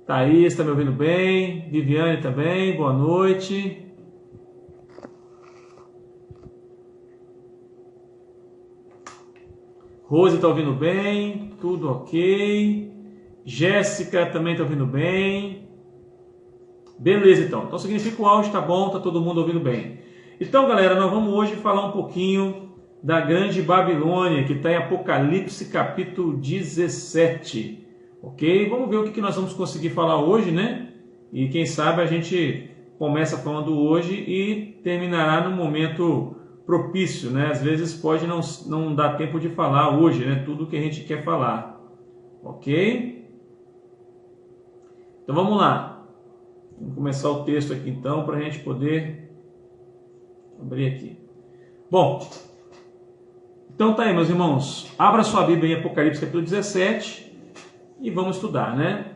Thaís, está me ouvindo bem? Viviane também, boa noite. Rose está ouvindo bem, tudo ok. Jéssica também está ouvindo bem. Beleza, então significa que o áudio está bom, está todo mundo ouvindo bem. Então, galera, nós vamos hoje falar um pouquinho da Grande Babilônia, que está em Apocalipse capítulo 17. Ok? Vamos ver o que nós vamos conseguir falar hoje, né? E quem sabe a gente começa falando hoje e terminará no momento propício, né? Às vezes pode não dar tempo de falar hoje, né? Tudo que a gente quer falar. Ok? Então vamos lá. Vamos começar o texto aqui então para a gente poder abrir aqui. Bom, então tá aí, meus irmãos. Abra sua Bíblia em Apocalipse capítulo 17 e vamos estudar, né?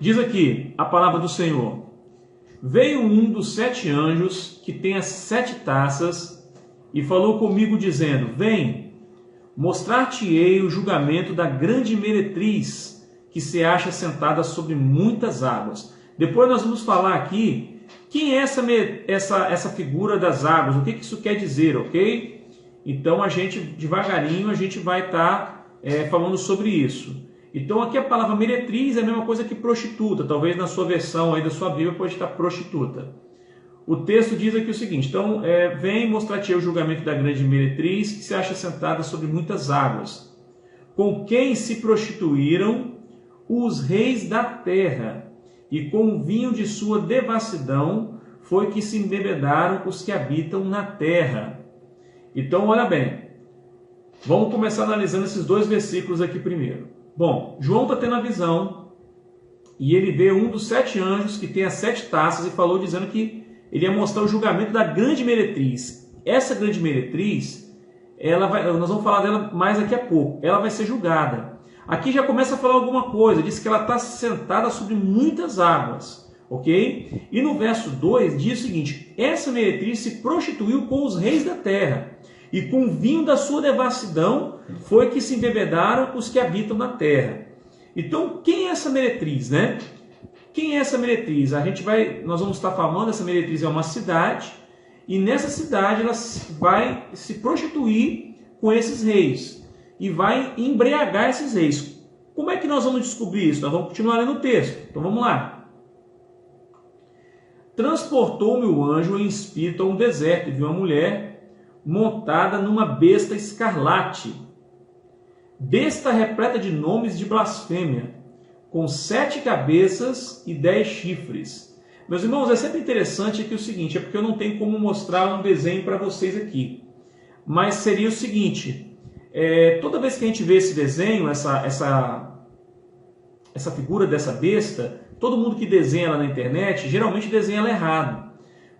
Diz aqui a palavra do Senhor: veio um dos 7 anjos que tem as 7 taças e falou comigo dizendo: vem, mostrar-te-ei o julgamento da grande meretriz que se acha sentada sobre muitas águas. Depois nós vamos falar aqui quem é essa figura das águas, o que isso quer dizer, ok? Então a gente devagarinho a gente vai estar falando sobre isso. Então aqui a palavra meretriz é a mesma coisa que prostituta. Talvez na sua versão aí da sua Bíblia pode estar prostituta. O texto diz aqui o seguinte: então vem mostrar-te o julgamento da grande meretriz que se acha sentada sobre muitas águas, com quem se prostituíram os reis da terra, e com o vinho de sua devassidão foi que se embebedaram os que habitam na terra. Então olha bem, vamos começar analisando esses 2 versículos aqui primeiro. Bom, João está tendo a visão e ele vê um dos 7 anjos que tem as 7 taças e falou dizendo que ele ia mostrar o julgamento da grande meretriz. Essa grande meretriz, nós vamos falar dela mais daqui a pouco, ela vai ser julgada. Aqui já começa a falar alguma coisa, diz que ela está sentada sobre muitas águas, ok? E no verso 2 diz o seguinte: essa meretriz se prostituiu com os reis da terra, e com o vinho da sua devassidão foi que se embebedaram os que habitam na terra. Então, quem é essa meretriz, né? Quem é essa meretriz? Nós vamos estar falando, essa meretriz é uma cidade, e nessa cidade ela vai se prostituir com esses reis, e vai embriagar esses reis. Como é que nós vamos descobrir isso? Nós vamos continuar lendo o texto. Então vamos lá. Transportou-me o anjo em espírito a um deserto, e viu uma mulher montada numa besta escarlate, besta repleta de nomes de blasfêmia, com 7 cabeças e 10 chifres. Meus irmãos, é sempre interessante aqui o seguinte, é porque eu não tenho como mostrar um desenho para vocês aqui, mas seria o seguinte: toda vez que a gente vê esse desenho, essa figura dessa besta, todo mundo que desenha ela na internet, geralmente desenha ela errado.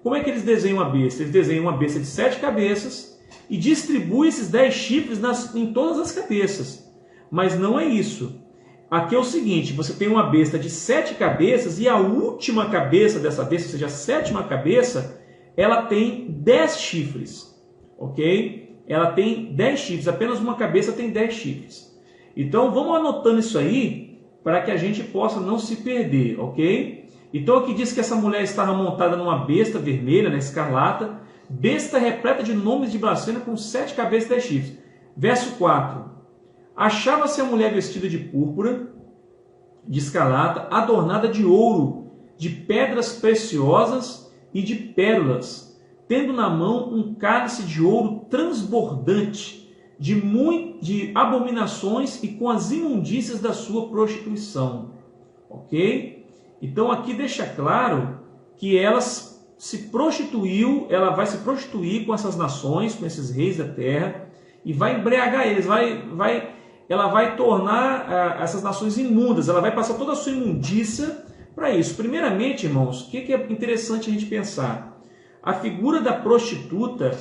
Como é que eles desenham a besta? Eles desenham uma besta de 7 cabeças e distribuem esses 10 chifres em todas as cabeças. Mas não é isso. Aqui é o seguinte: você tem uma besta de 7 cabeças e a última cabeça dessa besta, ou seja, a 7ª cabeça, ela tem 10 chifres. Ok? Ela tem 10 chifres, apenas uma cabeça tem 10 chifres. Então vamos anotando isso aí para que a gente possa não se perder, ok? Então aqui diz que essa mulher estava montada numa besta vermelha, na escarlata, besta repleta de nomes de blasfêmia, com 7 cabeças e 10 chifres. Verso 4. Achava-se a mulher vestida de púrpura, de escarlata, adornada de ouro, de pedras preciosas e de pérolas, tendo na mão um cálice de ouro transbordante, de abominações e com as imundícias da sua prostituição. Ok? Então aqui deixa claro que ela se prostituiu, ela vai se prostituir com essas nações, com esses reis da terra, e vai embriagar eles, ela vai tornar essas nações imundas, ela vai passar toda a sua imundícia para isso. Primeiramente, irmãos, o que é interessante a gente pensar? A figura da prostituta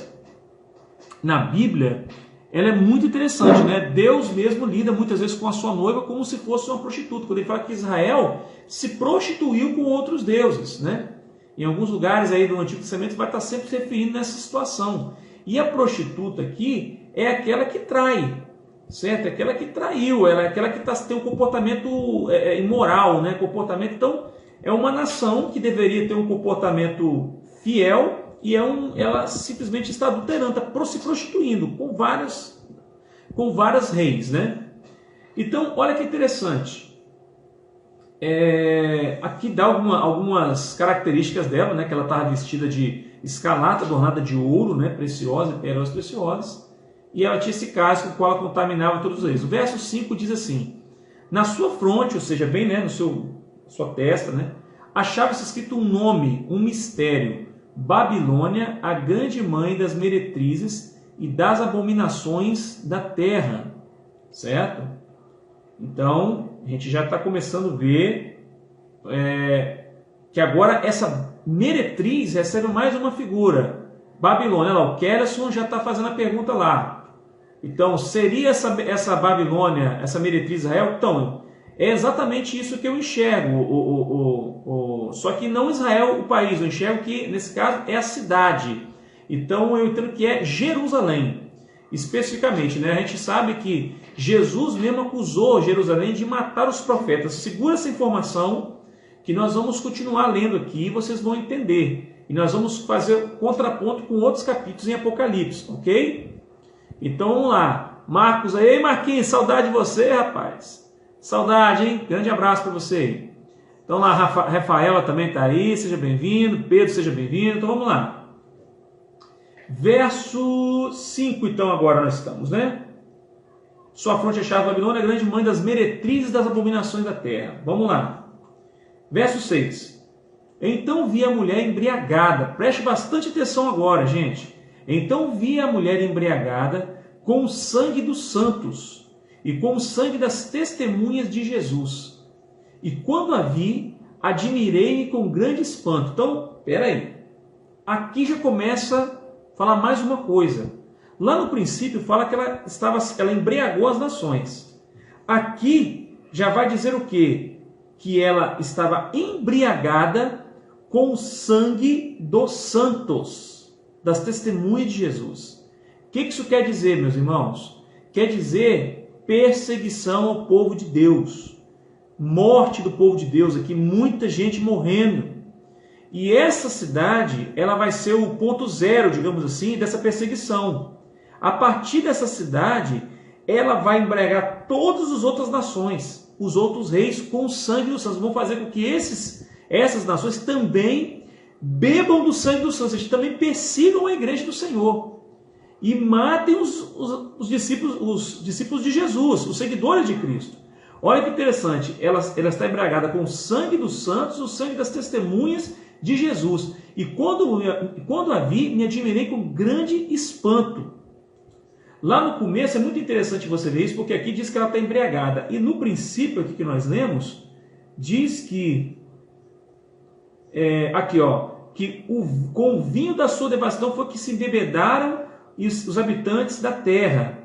na Bíblia, ela é muito interessante, né? Deus mesmo lida muitas vezes com a sua noiva como se fosse uma prostituta. Quando ele fala que Israel se prostituiu com outros deuses, né? Em alguns lugares aí do Antigo Testamento vai estar sempre se referindo nessa situação. E a prostituta aqui é aquela que trai. certo? É aquela que traiu, ela é aquela que tem um comportamento imoral, né? Comportamento, então, é uma nação que deveria ter um comportamento fiel e ela simplesmente está adulterando, está se prostituindo com várias reis, né? Então, olha que interessante. Aqui dá algumas características dela, né? Que ela estava vestida de escarlata, adornada de ouro, né? Preciosa, pérolas preciosas. E ela tinha esse casco com o qual ela contaminava todos eles. O verso 5 diz assim: na sua fronte, ou seja, bem, né, sua testa, né, achava-se escrito um nome, um mistério: Babilônia, a grande mãe das meretrizes e das abominações da terra. Certo? Então, a gente já está começando a ver que agora essa meretriz recebe mais uma figura. Babilônia, lá, o Kellerson já está fazendo a pergunta lá. Então, seria essa Babilônia, essa meretriz Israel? Então, é exatamente isso que eu enxergo. Só que não Israel, o país, eu enxergo que, nesse caso, é a cidade. Então, eu entendo que é Jerusalém. Especificamente, né? A gente sabe que Jesus mesmo acusou Jerusalém de matar os profetas. Segura essa informação que nós vamos continuar lendo aqui e vocês vão entender. E nós vamos fazer contraponto com outros capítulos em Apocalipse, ok? Então vamos lá. Marcos aí, Marquinhos, saudade de você, rapaz. Saudade, hein? Grande abraço para você. Então lá, Rafaela também está aí, seja bem-vindo. Pedro, seja bem-vindo. Então vamos lá. Verso 5, então, agora nós estamos, né? Sua fronte achava Babilônia, a grande mãe das meretrizes das abominações da terra. Vamos lá. Verso 6. Então vi a mulher embriagada. Preste bastante atenção agora, gente. Então vi a mulher embriagada com o sangue dos santos e com o sangue das testemunhas de Jesus. E quando a vi, admirei-me com grande espanto. Então, peraí. Aqui já começa falar mais uma coisa. Lá no princípio fala que ela embriagou as nações. Aqui já vai dizer o quê? Que ela estava embriagada com o sangue dos santos, das testemunhas de Jesus. O que isso quer dizer, meus irmãos? Quer dizer perseguição ao povo de Deus, morte do povo de Deus, aqui muita gente morrendo. E essa cidade, ela vai ser o ponto zero, digamos assim, dessa perseguição. A partir dessa cidade, ela vai embriagar todas as outras nações, os outros reis, com o sangue dos santos. Vão fazer com que essas nações também bebam do sangue dos santos, eles também persigam a igreja do Senhor. E matem os discípulos de Jesus, os seguidores de Cristo. Olha que interessante, ela está embriagada com o sangue dos santos, o sangue das testemunhas de Jesus. E quando a vi, me admirei com grande espanto. Lá no começo é muito interessante você ver isso, porque aqui diz que ela está embriagada. E no princípio aqui que nós lemos, diz que com o vinho da sua devastação foi que se embebedaram os habitantes da terra.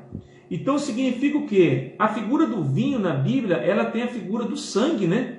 Então significa o quê? A figura do vinho na Bíblia, ela tem a figura do sangue, né?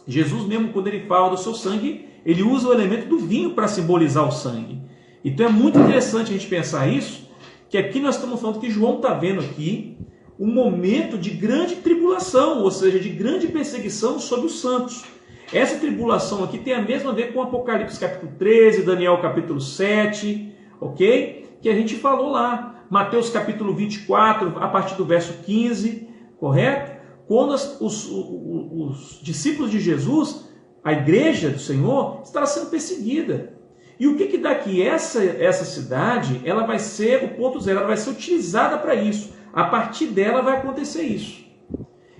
Jesus mesmo, quando ele fala do seu sangue, ele usa o elemento do vinho para simbolizar o sangue. Então é muito interessante a gente pensar isso, que aqui nós estamos falando que João está vendo aqui um momento de grande tribulação, ou seja, de grande perseguição sobre os santos. Essa tribulação aqui tem a mesma a ver com Apocalipse capítulo 13, Daniel capítulo 7, ok? Que a gente falou lá. Mateus capítulo 24, a partir do verso 15, correto? Quando os discípulos de Jesus, a igreja do Senhor, estará sendo perseguida. E o que dá aqui? Essa cidade, ela vai ser o ponto zero, ela vai ser utilizada para isso. A partir dela vai acontecer isso.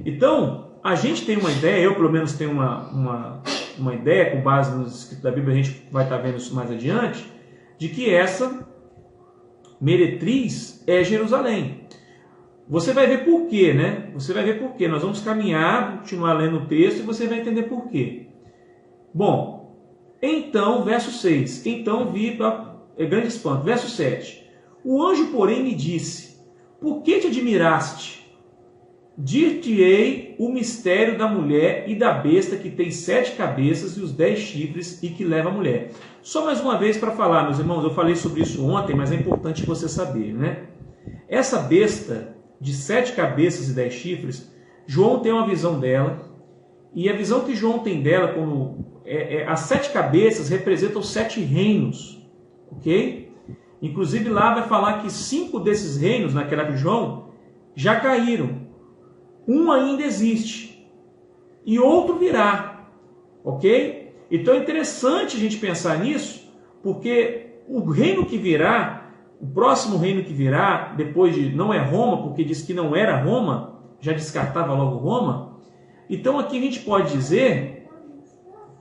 Então, a gente tem uma ideia, eu pelo menos tenho uma ideia, com base nos escritos da Bíblia, a gente vai estar vendo isso mais adiante, de que essa meretriz é Jerusalém. Você vai ver por quê, né? Você vai ver por quê. Nós vamos caminhar, continuar lendo o texto e você vai entender por quê. Bom, então, verso 6. Então vi grande espanto. Verso 7. O anjo, porém, me disse: por que te admiraste? Dir-te-ei o mistério da mulher e da besta que tem 7 cabeças e os 10 chifres e que leva a mulher. Só mais uma vez para falar, meus irmãos, eu falei sobre isso ontem, mas é importante você saber, né? Essa besta de 7 cabeças e 10 chifres, João tem uma visão dela, e a visão que João tem dela, como as 7 cabeças representam os 7 reinos, ok? Inclusive lá vai falar que 5 desses reinos, naquela visão, já caíram. Um ainda existe, e outro virá, ok? Então é interessante a gente pensar nisso, porque o reino que virá, o próximo reino que virá, depois de, não é Roma, porque diz que não era Roma, já descartava logo Roma. Então aqui a gente pode dizer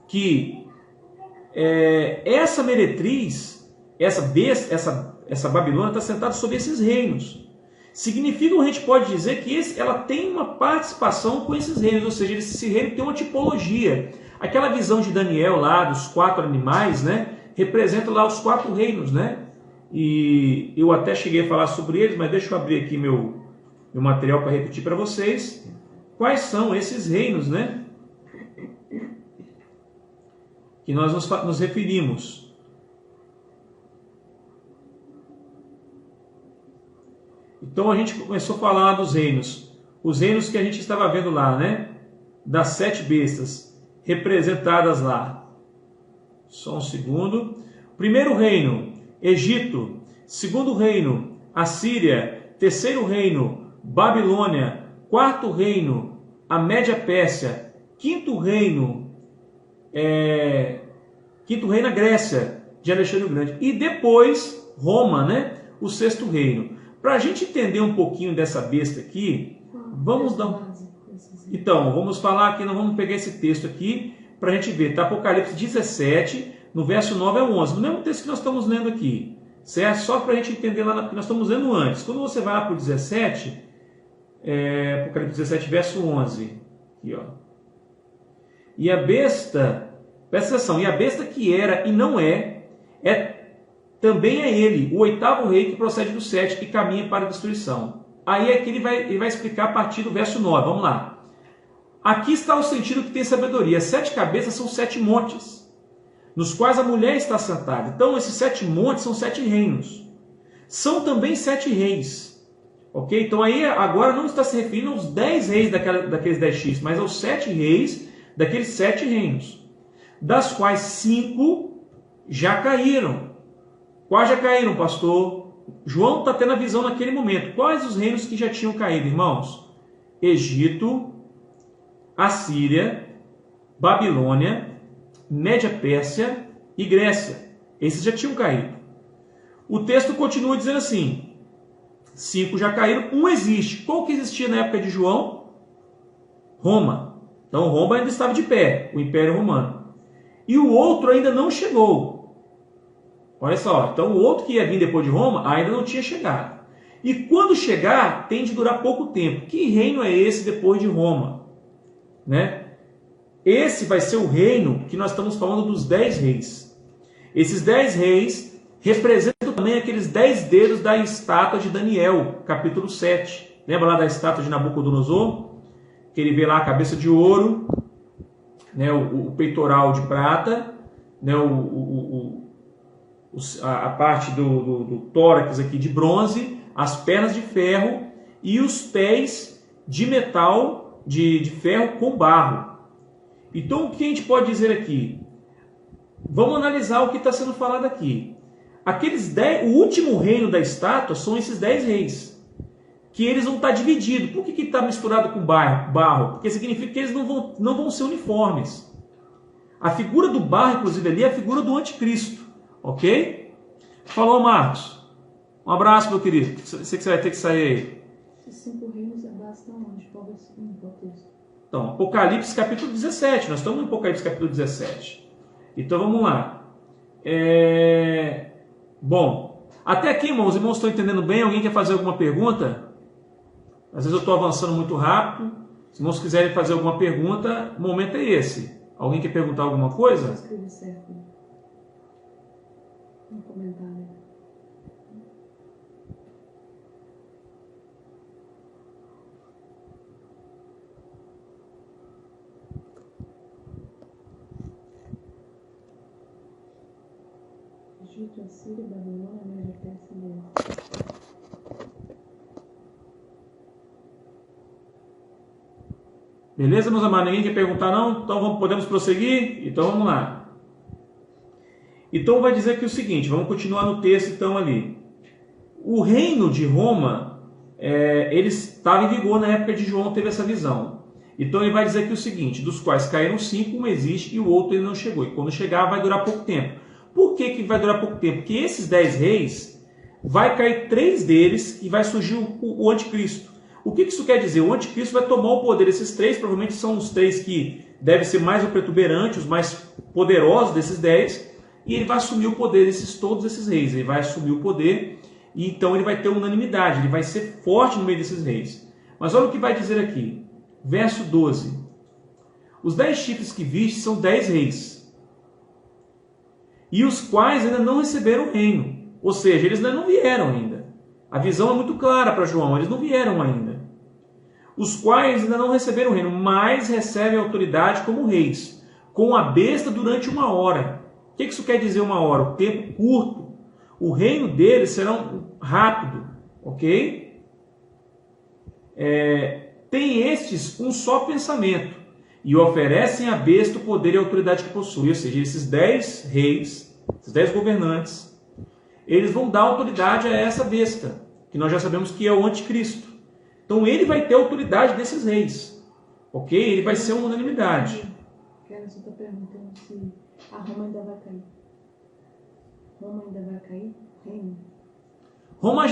que essa meretriz, essa Babilônia está sentada sobre esses reinos. Significa que a gente pode dizer que ela tem uma participação com esses reinos, ou seja, esse reino tem uma tipologia. Aquela visão de Daniel lá, dos 4 animais, né, representa lá os 4 reinos, né? E eu até cheguei a falar sobre eles, mas deixa eu abrir aqui meu material para repetir para vocês. Quais são esses reinos, né? Que nós nos referimos. Então a gente começou a falar dos reinos. Os reinos que a gente estava vendo lá, né? Das 7 bestas representadas lá. Só um segundo. Primeiro reino, Egito. Segundo reino, Assíria. Terceiro reino, Babilônia. Quarto reino, a Média Pérsia. Quinto reino, a Grécia, de Alexandre o Grande. E depois, Roma, né? O sexto reino. Para a gente entender um pouquinho dessa besta aqui, vamos dar... Então, vamos falar aqui, nós vamos pegar esse texto aqui para a gente ver. Tá? Apocalipse 17, no verso 9 ao 11. O mesmo texto que nós estamos lendo aqui. Certo? Só para a gente entender lá, porque nós estamos lendo antes. Quando você vai lá para o 17, Apocalipse 17, verso 11. Aqui, ó. E a besta, presta atenção, e a besta que era e não também é ele, o 8º rei que procede do 7, que caminha para a destruição. Aí aqui ele vai explicar a partir do verso 9, vamos lá. Aqui está o sentido que tem sabedoria. 7 cabeças são 7 montes, nos quais a mulher está sentada. Então esses 7 montes são 7 reinos. São também 7 reis. Ok? Então aí agora não está se referindo aos 10 reis daqueles 10 chifres, mas aos 7 reis daqueles 7 reinos, das quais 5 já caíram. Quais já caíram, pastor? João está tendo a visão naquele momento. Quais os reinos que já tinham caído, irmãos? Egito, Assíria, Babilônia, Média Pérsia e Grécia. Esses já tinham caído. O texto continua dizendo assim: 5 já caíram, 1 existe. Qual que existia na época de João? Roma. Então Roma ainda estava de pé, o Império Romano. E o outro ainda não chegou. Olha só, então o outro que ia vir depois de Roma ainda não tinha chegado. E quando chegar, tem de durar pouco tempo. Que reino é esse depois de Roma? Né? Esse vai ser o reino que nós estamos falando dos 10 reis. Esses 10 reis representam também aqueles 10 dedos da estátua de Daniel, capítulo 7. Lembra lá da estátua de Nabucodonosor? Que ele vê lá a cabeça de ouro, né, o peitoral de prata, né, a parte do tórax aqui de bronze, as pernas de ferro e os pés de metal, de ferro com barro. Então o que a gente pode dizer aqui? Vamos analisar o que está sendo falado aqui. O último reino da estátua são esses 10 reis, que eles vão estar divididos. Por que está misturado com barro? Porque significa que eles não vão ser uniformes. A figura do barro, inclusive, ali é a figura do anticristo. Ok? Falou, Marcos. Um abraço, meu querido. Sei que você vai ter que sair aí. Esses 5 reinos bastam onde? Qual vai ser o contexto? Então, Apocalipse capítulo 17. Nós estamos no Apocalipse capítulo 17. Então, vamos lá. Bom, até aqui, irmãos, os irmãos estão entendendo bem? Alguém quer fazer alguma pergunta? Às vezes eu estou avançando muito rápido. Se os irmãos quiserem fazer alguma pergunta, o momento é esse. Alguém quer perguntar alguma coisa? Escreve certo. Um comentário. Egito, Assíria, Babilônia, Média Pérsia e Grécia. Beleza, meus amados? Ninguém quer perguntar não? Então podemos prosseguir? Então vamos lá. Então vai dizer aqui o seguinte, vamos continuar no texto então ali. O reino de Roma, ele estava em vigor na época de João, teve essa visão. Então ele vai dizer aqui o seguinte, dos quais caíram 5, um existe e o outro ele não chegou. E quando chegar vai durar pouco tempo. Por que vai durar pouco tempo? Porque esses 10 reis, vai cair 3 deles e vai surgir o anticristo. O que isso quer dizer? O anticristo vai tomar o poder. Esses 3 provavelmente são os 3 que devem ser mais o protuberante, os mais poderosos desses 10. E ele vai assumir o poder todos esses reis. Ele vai assumir o poder e então ele vai ter unanimidade. Ele vai ser forte no meio desses reis. Mas olha o que vai dizer aqui. Verso 12. Os 10 chifres que viste são 10 reis. E os quais ainda não receberam o reino. Ou seja, eles ainda não vieram ainda. A visão é muito clara para João. Eles não vieram ainda. Os quais ainda não receberam o reino, mas recebem autoridade como reis. Com a besta durante 1 hora. O que isso quer dizer 1 hora? O tempo curto. O reino deles será rápido. Ok? Tem estes um só pensamento e oferecem à besta o poder e a autoridade que possui. Ou seja, esses 10 reis, esses 10 governantes, eles vão dar autoridade a essa besta, que nós já sabemos que é o anticristo. Então ele vai ter autoridade desses reis. Ok? Ele vai ser uma unanimidade. Quero só estar perguntando se a Roma ainda vai cair. Roma ainda vai cair? Reino? Roma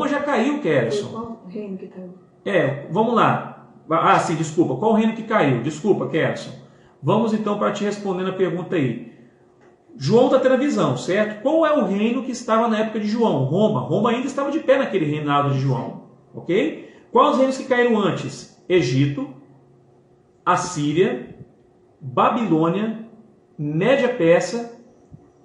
já caiu, Kerson. Qual reino que caiu? Vamos lá. Ah, sim, desculpa. Qual reino que caiu? Desculpa, Kerson. Vamos então para te responder a pergunta aí. João está tendo a visão, certo? Qual é o reino que estava na época de João? Roma. Roma ainda estava de pé naquele reinado de João. Ok? Quais os reinos que caíram antes? Egito, Assíria, Babilônia, Média-Persa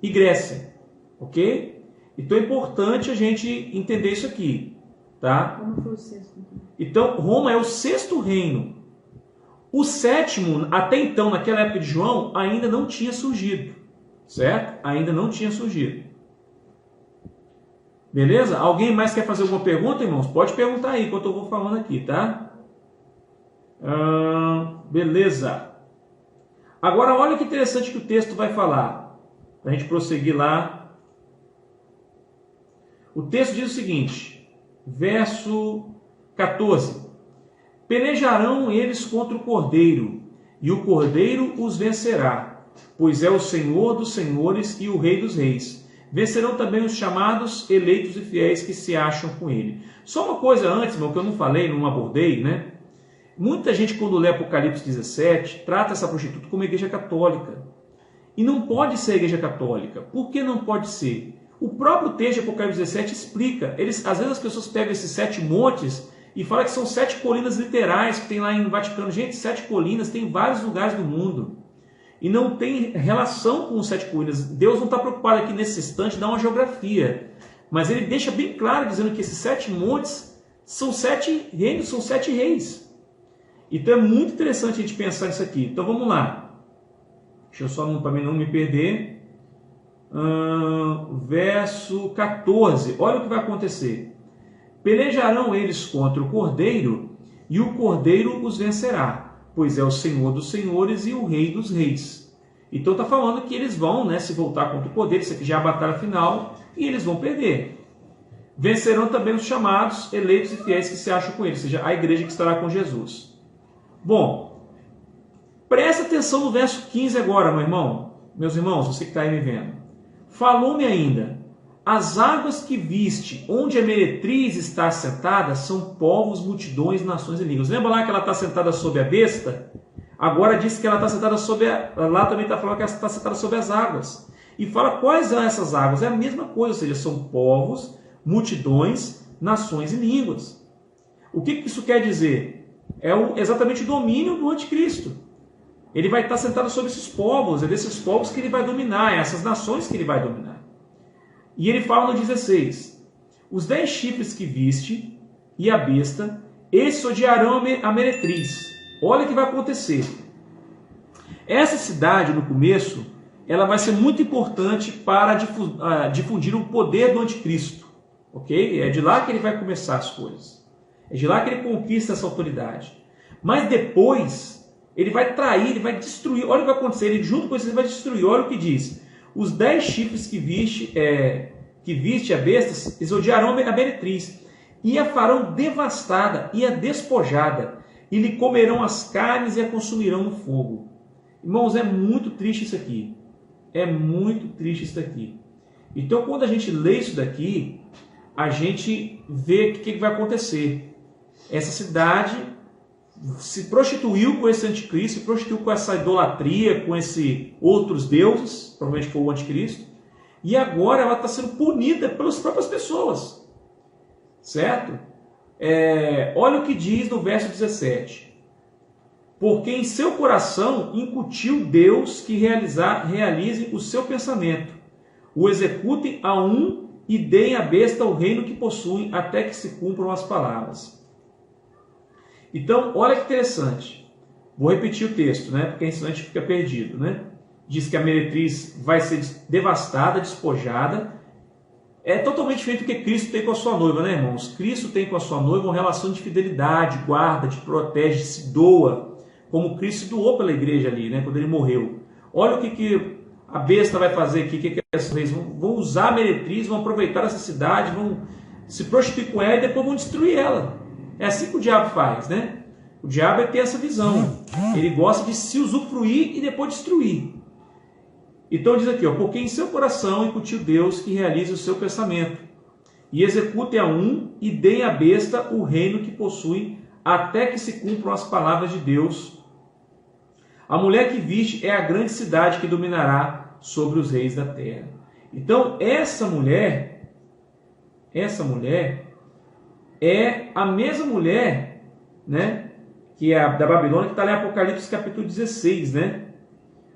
e Grécia. Ok? Então é importante a gente entender isso aqui. Tá? Como foi o sexto? Então, Roma é o 6º reino. O 7º, até então, naquela época de João, ainda não tinha surgido. Certo? Ainda não tinha surgido. Beleza? Alguém mais quer fazer alguma pergunta, irmãos? Pode perguntar aí, enquanto eu vou falando aqui, tá? Beleza. Agora, olha que interessante que o texto vai falar. Para a gente prosseguir lá. O texto diz o seguinte... Verso 14. Pelejarão eles contra o Cordeiro, e o Cordeiro os vencerá, pois é o Senhor dos senhores e o Rei dos reis. Vencerão também os chamados, eleitos e fiéis que se acham com ele. Só uma coisa antes, irmão, que eu não falei, não abordei, né? Muita gente, quando lê Apocalipse 17, trata essa prostituta como igreja católica. E não pode ser a igreja católica. Por que não pode ser? O próprio texto de Apocalipse 17 explica. Às vezes as pessoas pegam esses 7 montes e falam que são 7 colinas literais que tem lá no Vaticano. Gente, 7 colinas tem em vários lugares do mundo. E não tem relação com os 7 colinas. Deus não está preocupado aqui nesse instante de dar uma geografia. Mas ele deixa bem claro dizendo que esses 7 montes são 7 reinos, são 7 reis. Então é muito interessante a gente pensar nisso aqui. Então vamos lá. Deixa eu só para mim não me perder. Verso 14, olha o que vai acontecer. Pelejarão eles contra o Cordeiro, e o Cordeiro os vencerá, pois é o Senhor dos senhores e o Rei dos reis. Então está falando que eles vão, né, se voltar contra o Cordeiro, isso aqui já é a batalha final, e eles vão perder. Vencerão também os chamados, eleitos e fiéis que se acham com ele, ou seja, a igreja que estará com Jesus. Bom, presta atenção no verso 15 agora, meu irmão. Meus irmãos, você que está aí me vendo. Falou-me ainda, as águas que viste, onde a meretriz está assentada, são povos, multidões, nações e línguas. Lembra lá que ela está sentada sobre a besta? Agora diz que ela está sentada sobre lá também está falando que ela está sentada sobre as águas. E fala quais são essas águas. É a mesma coisa, ou seja, são povos, multidões, nações e línguas. O que isso quer dizer? É exatamente o domínio do anticristo. Ele vai estar sentado sobre esses povos, é desses povos que ele vai dominar, é essas nações que ele vai dominar. E ele fala no 16, os 10 chifres que viste e a besta, esses odiarão a meretriz. Olha o que vai acontecer. Essa cidade, no começo, ela vai ser muito importante para difundir o poder do anticristo. Ok? É de lá que ele vai começar as coisas. É de lá que ele conquista essa autoridade. Mas depois, ele vai trair, ele vai destruir. Olha o que vai acontecer, ele junto com isso ele vai destruir. Olha o que diz. Os 10 chifres que viste a besta, eles odiarão a meretriz, e a farão devastada, e a despojada, e lhe comerão as carnes e a consumirão no fogo. Irmãos, é muito triste isso aqui. É muito triste isso daqui. Então, quando a gente lê isso daqui, a gente vê o que vai acontecer. Essa cidade se prostituiu com esse anticristo, se prostituiu com essa idolatria, com esses outros deuses, provavelmente foi o anticristo, e agora ela está sendo punida pelas próprias pessoas. Certo? Olha o que diz no verso 17. Porque em seu coração incutiu Deus que realize o seu pensamento. O executem a um e deem à besta o reino que possuem, até que se cumpram as palavras. Então, olha que interessante. Vou repetir o texto, né? Porque senão a gente fica perdido, né? Diz que a meretriz vai ser devastada, despojada. É totalmente diferente do que Cristo tem com a sua noiva, né, irmãos? Cristo tem com a sua noiva uma relação de fidelidade, guarda, te protege, se doa, como Cristo se doou pela igreja ali, né, quando ele morreu. Olha o que a besta vai fazer aqui, o que esses reis vão usar a meretriz, vão aproveitar essa cidade, vão se prostituir com ela e depois vão destruir ela. É assim que o diabo faz, né? O diabo tem essa visão. Ele gosta de se usufruir e depois destruir. Então diz aqui, porque em seu coração incutiu Deus que realize o seu pensamento, e execute a um e deem à besta o reino que possui, até que se cumpram as palavras de Deus. A mulher que viste é a grande cidade que dominará sobre os reis da terra. Então essa mulher é a mesma mulher, né, que é a da Babilônia, que está lá em Apocalipse capítulo 16, né?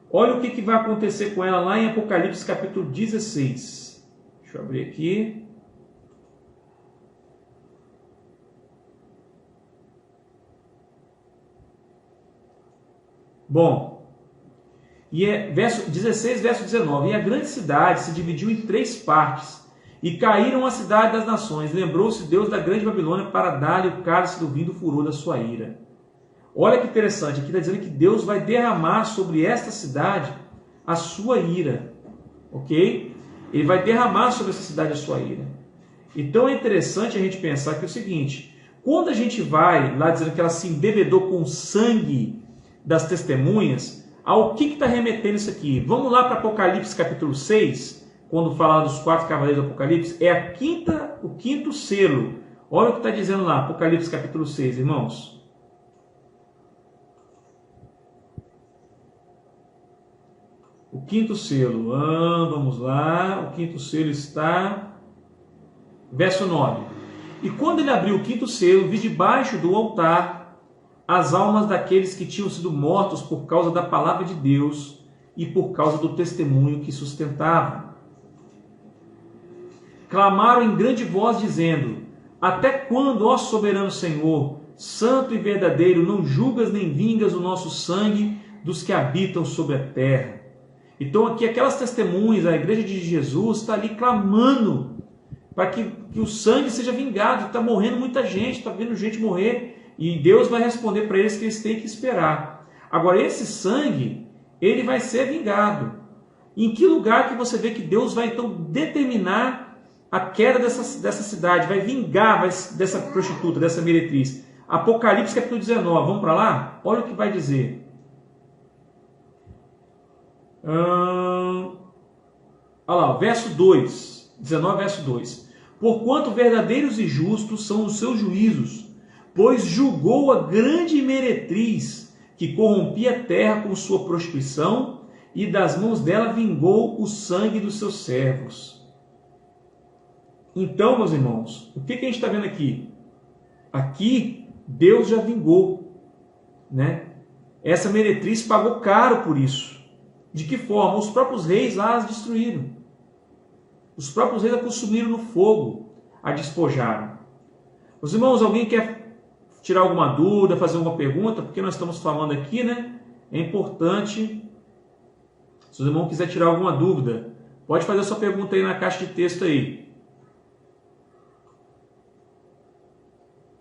Olha o que vai acontecer com ela lá em Apocalipse capítulo 16. Deixa eu abrir aqui. Bom, e verso 16, verso 19. E a grande cidade se dividiu em 3 partes, e caíram a cidade das nações. Lembrou-se Deus da grande Babilônia para dar-lhe o cálice do vinho do furor da sua ira. Olha que interessante, aqui está dizendo que Deus vai derramar sobre esta cidade a sua ira, ok? Ele vai derramar sobre essa cidade a sua ira. Então é interessante a gente pensar que é o seguinte, quando a gente vai lá dizendo que ela se embebedou com o sangue das testemunhas, ao que está remetendo isso aqui? Vamos lá para Apocalipse capítulo 6, quando fala dos 4 cavaleiros do Apocalipse, é o quinto selo. Olha o que está dizendo lá, Apocalipse capítulo 6, irmãos. O quinto selo, vamos lá, o quinto selo está, verso 9. E quando ele abriu o quinto selo, vi debaixo do altar as almas daqueles que tinham sido mortos por causa da palavra de Deus e por causa do testemunho que sustentavam. Clamaram em grande voz, dizendo: até quando, ó soberano Senhor, santo e verdadeiro, não julgas nem vingas o nosso sangue dos que habitam sobre a terra? Então aqui aquelas testemunhas, a igreja de Jesus está ali clamando para que o sangue seja vingado. Está morrendo muita gente, está vendo gente morrer, e Deus vai responder para eles que eles têm que esperar. Agora esse sangue, ele vai ser vingado. Em que lugar que você vê que Deus vai então determinar a queda dessa cidade, vai vingar dessa prostituta, dessa meretriz? Apocalipse capítulo 19, vamos para lá? Olha o que vai dizer. Olha lá, verso 2, 19, verso 2. Porquanto verdadeiros e justos são os seus juízos, pois julgou a grande meretriz, que corrompia a terra com sua prostituição, e das mãos dela vingou o sangue dos seus servos. Então, meus irmãos, o que a gente está vendo aqui? Aqui, Deus já vingou, né? Essa meretriz pagou caro por isso. De que forma? Os próprios reis lá as destruíram. Os próprios reis a consumiram no fogo, a despojaram. Os irmãos, alguém quer tirar alguma dúvida, fazer alguma pergunta? Porque nós estamos falando aqui, né? É importante. Se os irmãos quiserem tirar alguma dúvida, pode fazer a sua pergunta aí na caixa de texto aí.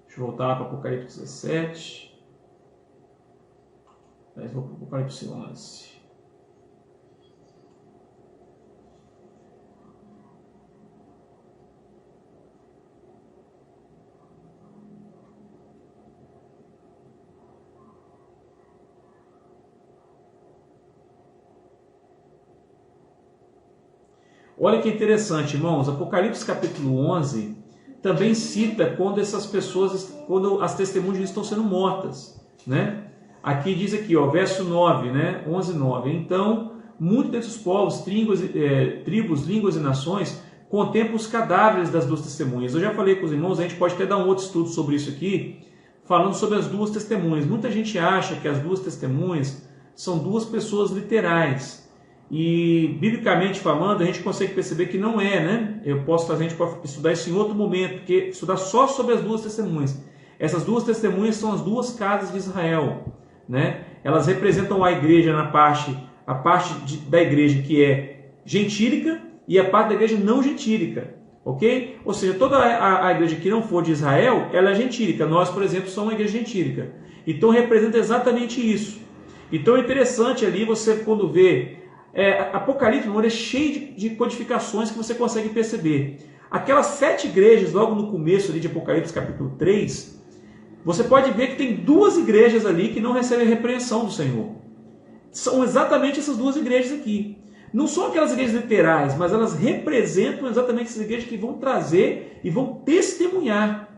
Deixa eu voltar lá para Apocalipse 17. Mas vou para o Apocalipse 11. Olha que interessante, irmãos. Apocalipse capítulo 11 também cita quando essas pessoas, quando as testemunhas estão sendo mortas, né? Aqui diz aqui, ó, verso 9, né? 11:9. Então, muitos desses povos, tribos, línguas e nações contemplam os cadáveres das duas testemunhas. Eu já falei com os irmãos, a gente pode até dar um outro estudo sobre isso aqui, falando sobre as duas testemunhas. Muita gente acha que as duas testemunhas são duas pessoas literais. E, biblicamente falando, a gente consegue perceber que não é, né? A gente pode estudar isso em outro momento, porque estudar só sobre as duas testemunhas. Essas duas testemunhas são as duas casas de Israel, né? Elas representam a igreja a parte da igreja que é gentílica e a parte da igreja não gentílica, ok? Ou seja, toda a igreja que não for de Israel, ela é gentílica. Nós, por exemplo, somos uma igreja gentílica. Então, representa exatamente isso. Então, é interessante ali você, quando vê Apocalipse, é cheio de codificações que você consegue perceber. Aquelas 7 igrejas, logo no começo ali de Apocalipse capítulo 3, você pode ver que tem 2 igrejas ali que não recebem a repreensão do Senhor. São exatamente essas 2 igrejas aqui. Não são aquelas igrejas literais, mas elas representam exatamente essas igrejas que vão trazer e vão testemunhar.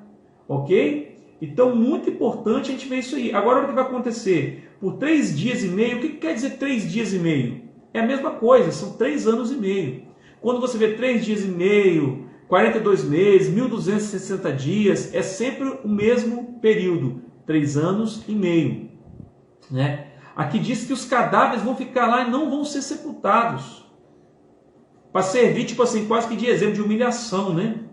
Ok? Então, muito importante a gente ver isso aí. Agora, o que vai acontecer? Por 3 dias e meio, o que quer dizer 3 dias e meio? É a mesma coisa, são 3 anos e meio. Quando você vê 3 dias e meio, 42 meses, 1260 dias, é sempre o mesmo período, 3 anos e meio. Né? Aqui diz que os cadáveres vão ficar lá e não vão ser sepultados. Para servir, tipo assim, quase que de exemplo de humilhação, né?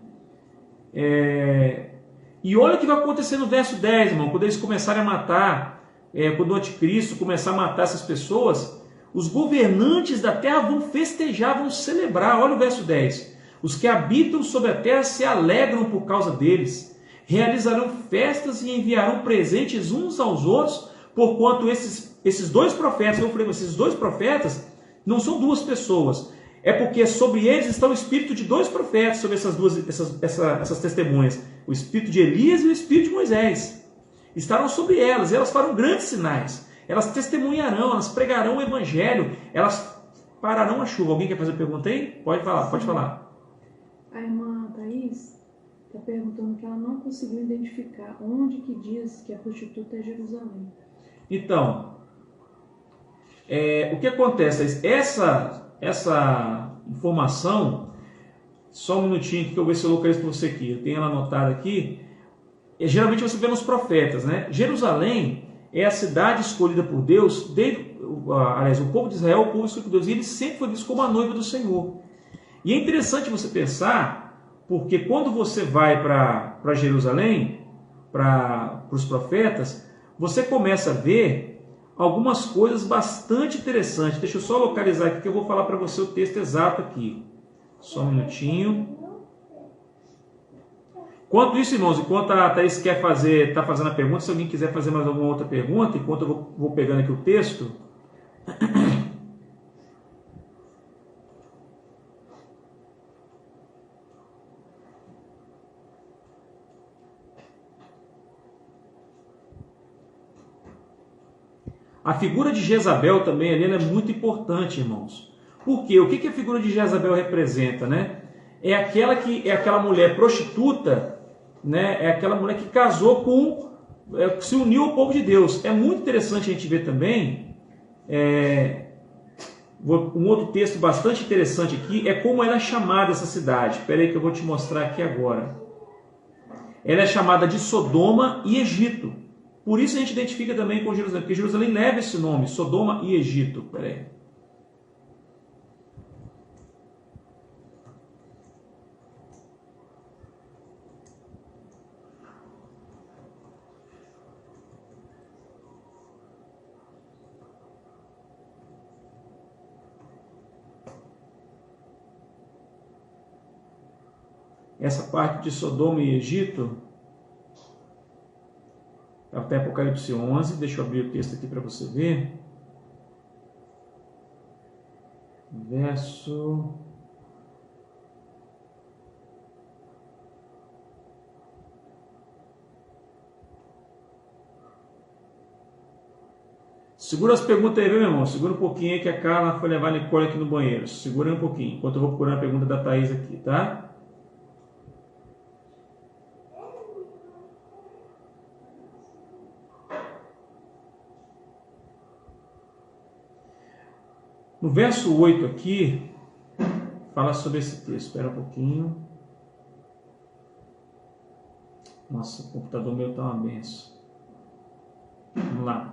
E olha o que vai acontecer no verso 10, irmão, quando eles começarem a matar, quando o anticristo começar a matar essas pessoas, os governantes da terra vão festejar, vão celebrar. Olha o verso 10. Os que habitam sobre a terra se alegram por causa deles. Realizarão festas e enviarão presentes uns aos outros, porquanto esses 2 profetas, eu falei, esses 2 profetas não são 2 pessoas. É porque sobre eles está o espírito de 2 profetas, sobre essas testemunhas. O espírito de Elias e o espírito de Moisés. Estarão sobre elas, e elas farão grandes sinais. Elas testemunharão, elas pregarão o evangelho, elas pararão a chuva. Alguém quer fazer pergunta aí? Pode falar, pode falar. A irmã Thaís está perguntando que ela não conseguiu identificar onde que diz que a prostituta é Jerusalém. Então, o que acontece? Essa informação, só um minutinho que eu vou ver se eu localizo para você aqui. Eu tenho ela anotada aqui. Geralmente você vê nos profetas, né? Jerusalém é a cidade escolhida por Deus, aliás, o povo de Israel, o povo escolhido por Deus, e ele sempre foi visto como a noiva do Senhor. E é interessante você pensar, porque quando você vai para Jerusalém, para os profetas, você começa a ver algumas coisas bastante interessantes. Deixa eu só localizar aqui que eu vou falar para você o texto exato aqui. Só um minutinho. Enquanto isso, irmãos, enquanto a Thaís está fazendo a pergunta, se alguém quiser fazer mais alguma outra pergunta, enquanto eu vou pegando aqui o texto. A figura de Jezabel também ali, ela é muito importante, irmãos. Por quê? O que a figura de Jezabel representa, né? É aquela mulher prostituta, né? É aquela mulher que casou se uniu ao povo de Deus. É muito interessante a gente ver também, um outro texto bastante interessante aqui, é como ela é chamada essa cidade. Espera aí que eu vou te mostrar aqui agora. Ela é chamada de Sodoma e Egito. Por isso a gente identifica também com Jerusalém, porque Jerusalém leva esse nome, Sodoma e Egito. Espera aí. Essa parte de Sodoma e Egito, até Apocalipse 11. Deixa eu abrir o texto aqui para você ver. Verso... Segura as perguntas aí, viu, meu irmão? Segura um pouquinho aí que a Carla foi levar a Nicole aqui no banheiro. Segura aí um pouquinho, enquanto eu vou procurar a pergunta da Thaís aqui, tá? No verso 8 aqui, fala sobre esse texto. Espera um pouquinho. Nossa, o computador meu tá uma benção. Vamos lá.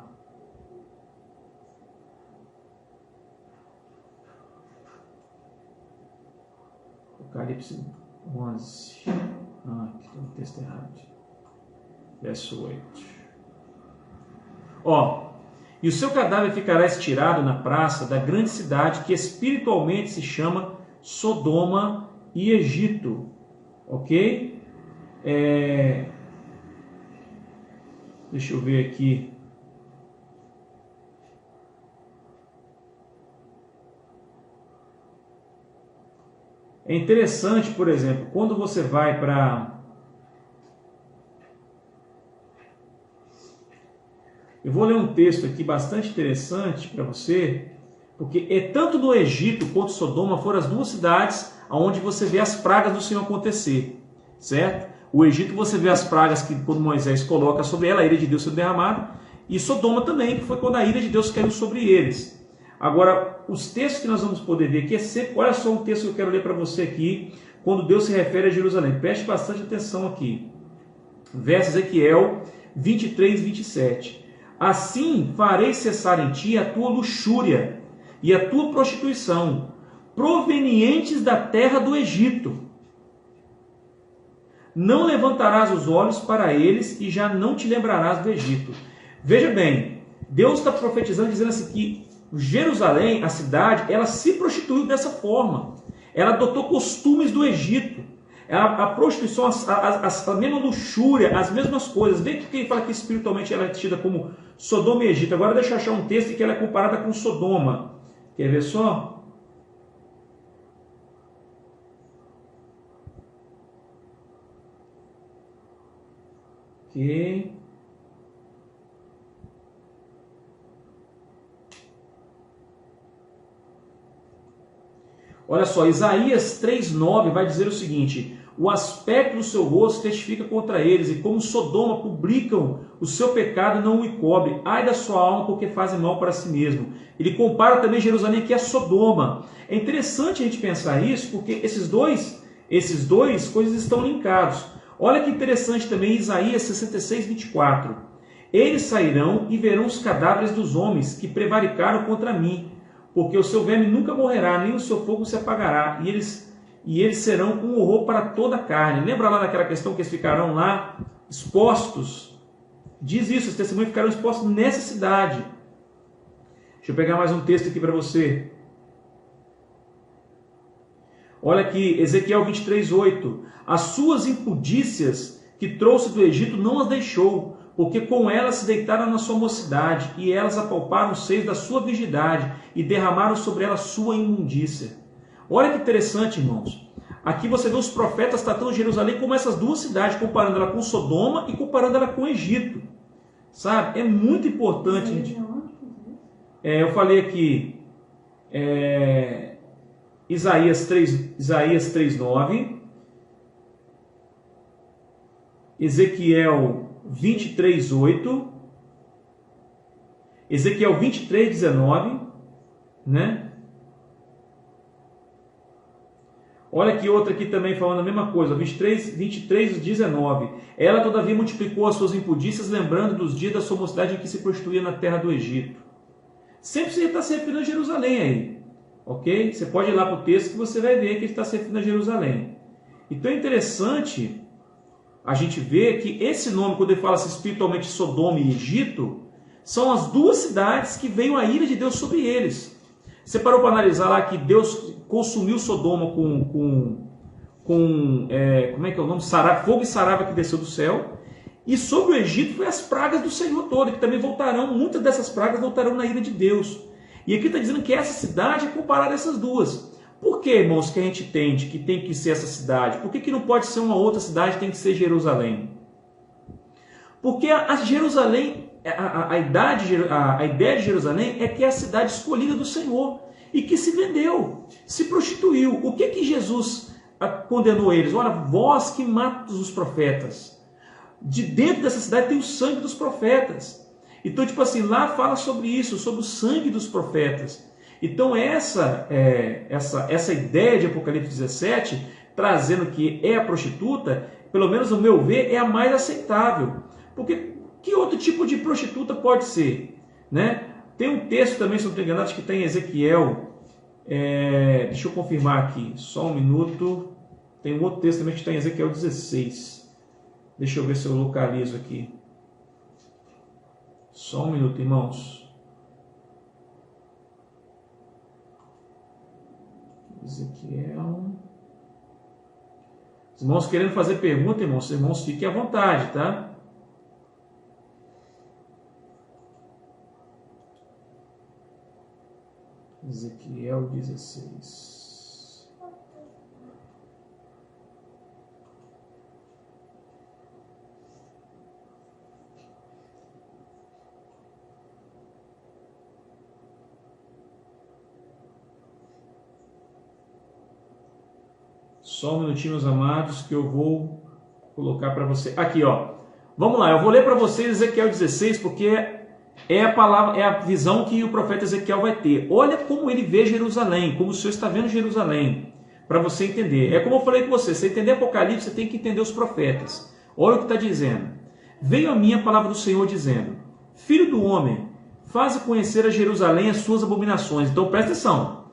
Apocalipse 11. Aqui tem um texto errado. Verso 8. E o seu cadáver ficará estirado na praça da grande cidade que espiritualmente se chama Sodoma e Egito. Ok? Deixa eu ver aqui. É interessante, por exemplo, quando você vai para... Eu vou ler um texto aqui bastante interessante para você, porque tanto no Egito quanto Sodoma foram as duas cidades onde você vê as pragas do Senhor acontecer, certo? O Egito você vê as pragas que quando Moisés coloca sobre ela, a ira de Deus sendo derramada, e Sodoma também, que foi quando a ira de Deus caiu sobre eles. Agora, os textos que nós vamos poder ver aqui é sempre... Olha só um texto que eu quero ler para você aqui, quando Deus se refere a Jerusalém. Preste bastante atenção aqui. Verso Ezequiel 23, 27. Assim farei cessar em ti a tua luxúria e a tua prostituição, provenientes da terra do Egito. Não levantarás os olhos para eles e já não te lembrarás do Egito. Veja bem, Deus está profetizando, dizendo assim que Jerusalém, a cidade, ela se prostituiu dessa forma. Ela adotou costumes do Egito. A prostituição, a mesma luxúria, as mesmas coisas. Vê que ele fala que espiritualmente ela é tida como Sodoma e Egito. Agora deixa eu achar um texto em que ela é comparada com Sodoma. Quer ver só? Ok. Olha só, Isaías 3,9 vai dizer o seguinte: o aspecto do seu rosto testifica contra eles, e como Sodoma publicam o seu pecado e não o encobre. Ai da sua alma, porque fazem mal para si mesmo. Ele compara também Jerusalém que é Sodoma. É interessante a gente pensar isso, porque esses dois coisas estão linkados. Olha que interessante também Isaías 66, 24. Eles sairão e verão os cadáveres dos homens que prevaricaram contra mim, porque o seu verme nunca morrerá, nem o seu fogo se apagará, e eles serão um horror para toda a carne. Lembra lá daquela questão que eles ficarão lá expostos? Diz isso, os testemunhos ficarão expostos nessa cidade. Deixa eu pegar mais um texto aqui para você. Olha aqui, Ezequiel 23:8. As suas impudícias que trouxe do Egito não as deixou, porque com elas se deitaram na sua mocidade, e elas apalparam os seios da sua virgindade, e derramaram sobre ela sua imundícia. Olha que interessante, irmãos. Aqui você vê os profetas tratando Jerusalém como essas duas cidades, comparando ela com Sodoma e comparando ela com o Egito. Sabe? É muito importante. Gente. Eu falei aqui, Isaías 3:9, Ezequiel 23:8, Ezequiel 23:19, né? Olha aqui outra aqui também falando a mesma coisa, 23:19. Ela todavia multiplicou as suas impudícias, lembrando dos dias da sua mocidade em que se prostituía na terra do Egito. Sempre você está se referindo a Jerusalém aí, ok? Você pode ir lá para o texto que você vai ver que ele está se referindo a Jerusalém. Então é interessante a gente ver que esse nome, quando ele fala assim, espiritualmente Sodoma e Egito, são as duas cidades que veio a ira de Deus sobre eles. Você parou para analisar lá que Deus consumiu Sodoma como é que é o nome? Fogo e sarava que desceu do céu. E sobre o Egito foi as pragas do Senhor todo, que também voltarão, muitas dessas pragas voltarão na ira de Deus. E aqui está dizendo que essa cidade é comparada a essas duas. Por que, irmãos, que a gente entende que tem que ser essa cidade? Por que não pode ser uma outra cidade, tem que ser Jerusalém? Porque a Jerusalém, a ideia de Jerusalém é que é a cidade escolhida do Senhor e que se vendeu, se prostituiu. O que Jesus condenou eles? Olha, vós que matas os profetas. De dentro dessa cidade tem o sangue dos profetas. Então, tipo assim, lá fala sobre isso, sobre o sangue dos profetas. Então, essa ideia de Apocalipse 17, trazendo que é a prostituta, pelo menos no meu ver, é a mais aceitável. Porque que outro tipo de prostituta pode ser? Né? Tem um texto também, se não estou enganado, acho que está em Ezequiel. Deixa eu confirmar aqui, só um minuto. Tem um outro texto também que está em Ezequiel 16. Deixa eu ver se eu localizo aqui. Só um minuto, irmãos. Ezequiel. Os irmãos querendo fazer pergunta, irmãos, os irmãos fiquem à vontade, tá? Ezequiel 16. Só um minutinho, meus amados, que eu vou colocar para você. Aqui, ó. Vamos lá, eu vou ler para vocês Ezequiel 16, porque é a palavra, é a visão que o profeta Ezequiel vai ter. Olha como ele vê Jerusalém, como o Senhor está vendo Jerusalém, para você entender. É como eu falei com você, você entender Apocalipse, você tem que entender os profetas. Olha o que está dizendo. Veio a mim a palavra do Senhor dizendo: Filho do homem, faze conhecer a Jerusalém as suas abominações. Então presta atenção.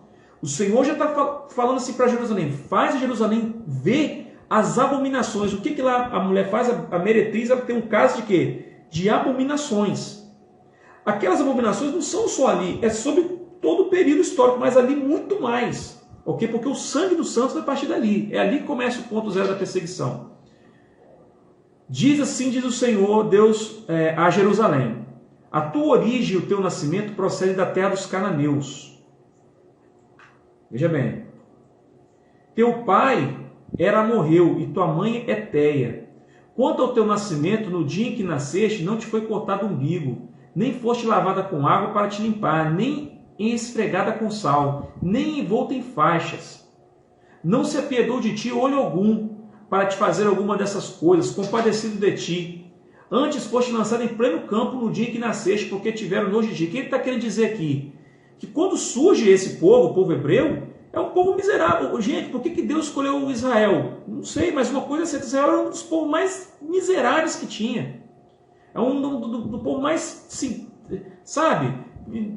O Senhor já está falando assim para Jerusalém: faz a Jerusalém ver as abominações. O que lá a mulher faz? A meretriz, ela tem um caso de quê? De abominações. Aquelas abominações não são só ali, é sobre todo o período histórico, mas ali muito mais. Ok? Porque o sangue dos santos vai partir dali. É ali que começa o ponto zero da perseguição. Diz assim, diz o Senhor Deus a Jerusalém: a tua origem e o teu nascimento procedem da terra dos cananeus. Veja bem, teu pai era amorreu e tua mãe é Eteia. Quanto ao teu nascimento, no dia em que nasceste, não te foi cortado o umbigo, nem foste lavada com água para te limpar, nem esfregada com sal, nem envolta em faixas. Não se apiedou de ti olho algum para te fazer alguma dessas coisas, compadecido de ti. Antes foste lançado em pleno campo no dia em que nasceste, porque tiveram nojo de ti. O que ele está querendo dizer aqui? Que quando surge esse povo, o povo hebreu, é um povo miserável. Gente, por que Deus escolheu Israel? Não sei, mas uma coisa é certa: Israel era um dos povos mais miseráveis que tinha. É um do povo mais, sim, sabe?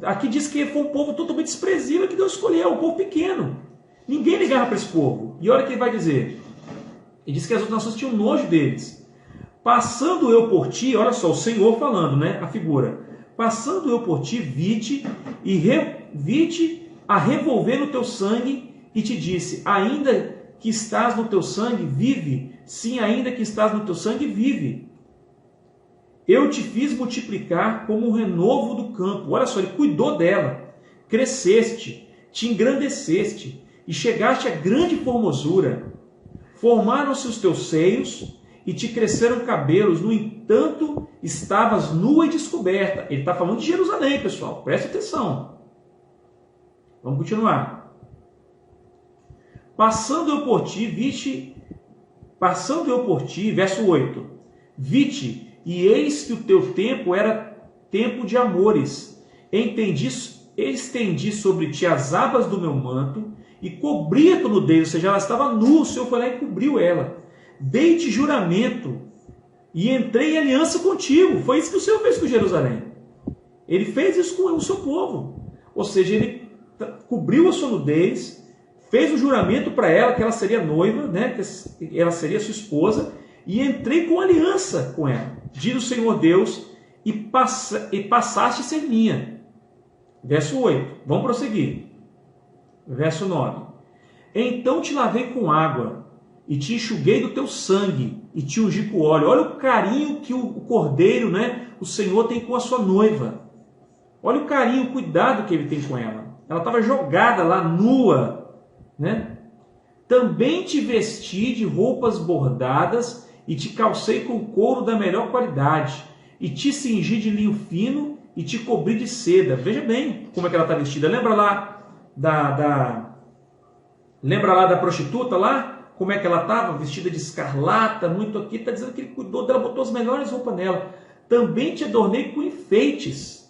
Aqui diz que foi um povo totalmente desprezível que Deus escolheu, um povo pequeno. Ninguém ligava para esse povo. E olha o que ele vai dizer. Ele diz que as outras nações tinham nojo deles. Passando eu por ti, olha só, o Senhor falando, né? A figura. Passando eu por ti, vi-te a revolver no teu sangue e te disse: ainda que estás no teu sangue, vive. Sim, ainda que estás no teu sangue, vive. Eu te fiz multiplicar como um renovo do campo. Olha só, ele cuidou dela. Cresceste, te engrandeceste e chegaste a grande formosura. Formaram-se os teus seios e te cresceram cabelos. No entanto, estavas nua e descoberta. Ele está falando de Jerusalém, pessoal. Preste atenção. Vamos continuar. Passando eu por ti, verso 8. Vi-te, e eis que o teu tempo era tempo de amores. Estendi sobre ti as abas do meu manto e cobri a tua nudez, ou seja, ela estava nua, o Senhor foi lá e cobriu ela. Dei-te juramento e entrei em aliança contigo. Foi isso que o Senhor fez com Jerusalém. Ele fez isso com o seu povo. Ou seja, ele cobriu a sua nudez, fez um juramento para ela que ela seria noiva, né, que ela seria sua esposa, e entrei com aliança com ela. Diz o Senhor Deus: e passaste a ser minha. Verso 8. Vamos prosseguir. Verso 9. Então te lavei com água e te enxuguei do teu sangue, e te ungi com óleo. Olha o carinho que o cordeiro, né, o Senhor tem com a sua noiva. Olha o carinho, o cuidado que ele tem com ela. Ela estava jogada lá, nua, né? Também te vesti de roupas bordadas e te calcei com couro da melhor qualidade, e te cingi de linho fino e te cobri de seda. Veja bem como é que ela está vestida. Lembra lá da prostituta lá? Como é que ela estava? Vestida de escarlata, muito aqui. Está dizendo que ele cuidou dela, botou as melhores roupas nela. Também te adornei com enfeites.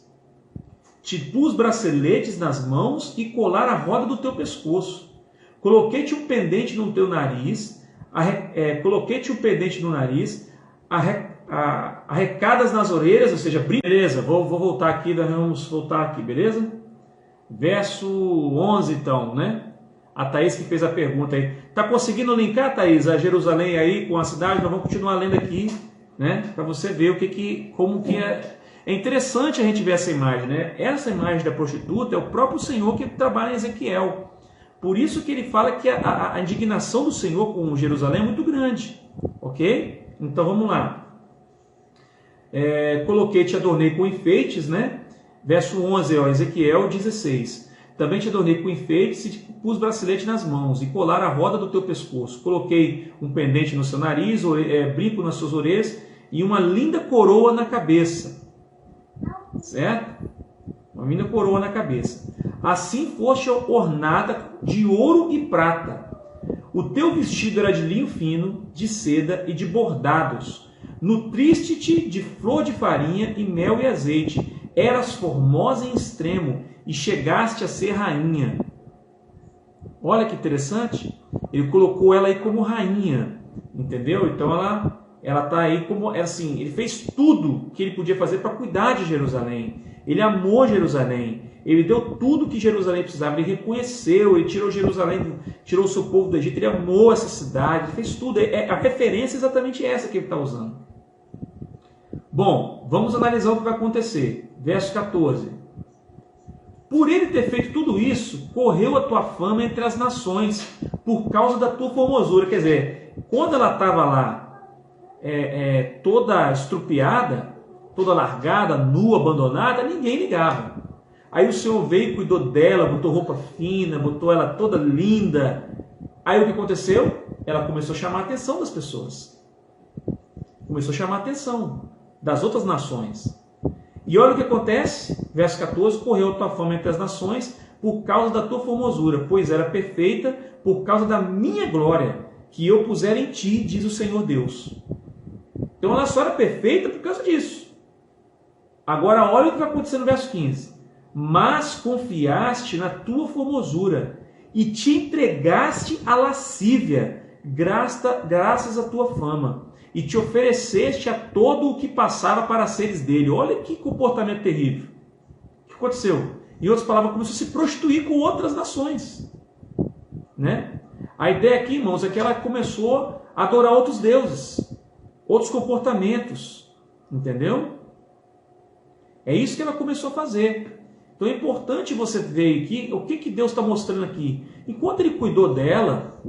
Te pus braceletes nas mãos e colar a roda do teu pescoço. Coloquei-te um pendente no teu nariz, coloquei-te um pendente no nariz, arrecadas nas orelhas, ou seja, beleza, vou voltar aqui, vamos voltar aqui, beleza? Verso 11 então, né? A Thaís que fez a pergunta aí. Tá conseguindo linkar, Thaís, a Jerusalém aí com a cidade? Nós vamos continuar lendo aqui, né? Para você ver como que é. É interessante a gente ver essa imagem, né? Essa imagem da prostituta é o próprio Senhor que trabalha em Ezequiel. Por isso que ele fala que a indignação do Senhor com Jerusalém é muito grande, ok? Então vamos lá. Coloquei, te adornei com enfeites, né? Verso 11, ó, Ezequiel 16. Também te adornei com enfeites e te pus bracelete nas mãos e colar a roda do teu pescoço. Coloquei um pendente no seu nariz, brinco nas suas orelhas e uma linda coroa na cabeça. Certo? Uma linda coroa na cabeça. Assim foste ornada de ouro e prata. O teu vestido era de linho fino, de seda e de bordados. Nutriste-te de flor de farinha e mel e azeite. Eras formosa em extremo e chegaste a ser rainha. Olha que interessante. Ele colocou ela aí como rainha. Entendeu? Então ela está aí como, assim, ele fez tudo que ele podia fazer para cuidar de Jerusalém. Ele amou Jerusalém. Ele deu tudo que Jerusalém precisava. Ele reconheceu, ele tirou Jerusalém, tirou o seu povo do Egito. Ele amou essa cidade, ele fez tudo. A referência é exatamente essa que ele está usando. Bom, vamos analisar o que vai acontecer. Verso 14. Por ele ter feito tudo isso, correu a tua fama entre as nações, por causa da tua formosura. Quer dizer, quando ela estava lá, toda estrupiada, toda largada, nua, abandonada, ninguém ligava. Aí o Senhor veio e cuidou dela, botou roupa fina, botou ela toda linda. Aí o que aconteceu? Ela começou a chamar a atenção das pessoas. Começou a chamar a atenção das outras nações. E olha o que acontece, verso 14, correu a tua fama entre as nações por causa da tua formosura, pois era perfeita por causa da minha glória, que eu puser em ti, diz o Senhor Deus. Então ela só era perfeita por causa disso. Agora olha o que vai acontecer no verso 15. Mas confiaste na tua formosura e te entregaste à lascívia, graças à tua fama, e te ofereceste a todo o que passava para seres dele. Olha que comportamento terrível. O que aconteceu? Em outras palavras, começou a se prostituir com outras nações. Né? A ideia aqui, irmãos, é que ela começou a adorar outros deuses, outros comportamentos. Entendeu? É isso que ela começou a fazer. Então é importante você ver aqui o que Deus está mostrando aqui. Enquanto ele cuidou dela,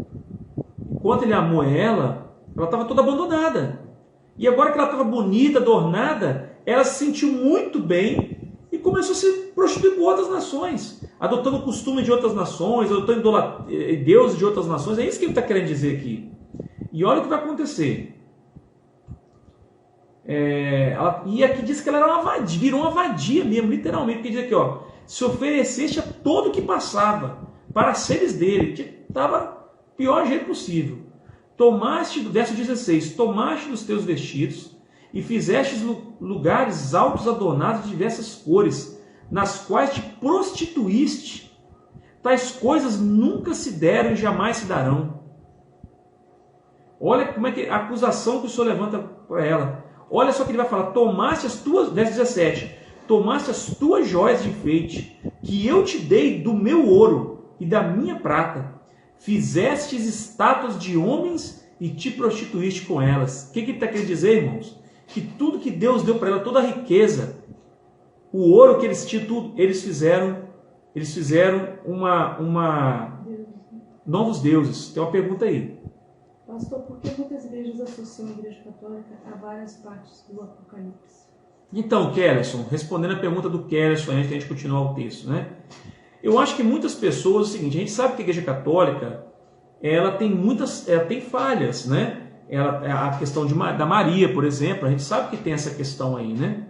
enquanto ele amou ela estava toda abandonada. E agora que ela estava bonita, adornada, ela se sentiu muito bem e começou a se prostituir com outras nações, adotando o costume de outras nações, adotando deuses de outras nações. É isso que ele está querendo dizer aqui. E olha o que vai acontecer. E aqui diz que ela era uma vadia, virou uma vadia mesmo, literalmente, porque diz aqui, ó, se ofereceste a todo que passava para seres dele, que estava pior jeito possível. Tomaste, verso 16, tomaste dos teus vestidos e fizeste lugares altos adornados de diversas cores, nas quais te prostituíste. Tais coisas nunca se deram e jamais se darão. Olha como é que a acusação que o Senhor levanta para ela. Olha só que ele vai falar, tomaste as tuas, verso 17, tomaste as tuas joias de enfeite, que eu te dei do meu ouro e da minha prata. Fizestes estátuas de homens e te prostituíste com elas. O que ele está querendo dizer, irmãos? Que tudo que Deus deu para ela, toda a riqueza, o ouro que eles tinham, tudo, eles fizeram novos deuses. Tem uma pergunta aí. Pastor, por que muitas igrejas associam a Igreja Católica a várias partes do Apocalipse? Então, Kellerson, respondendo a pergunta do Kellerson, antes de a gente continuar o texto, né? Eu acho que muitas pessoas, é o seguinte, a gente sabe que a Igreja Católica, ela tem falhas, né? A questão da Maria, por exemplo, a gente sabe que tem essa questão aí, né?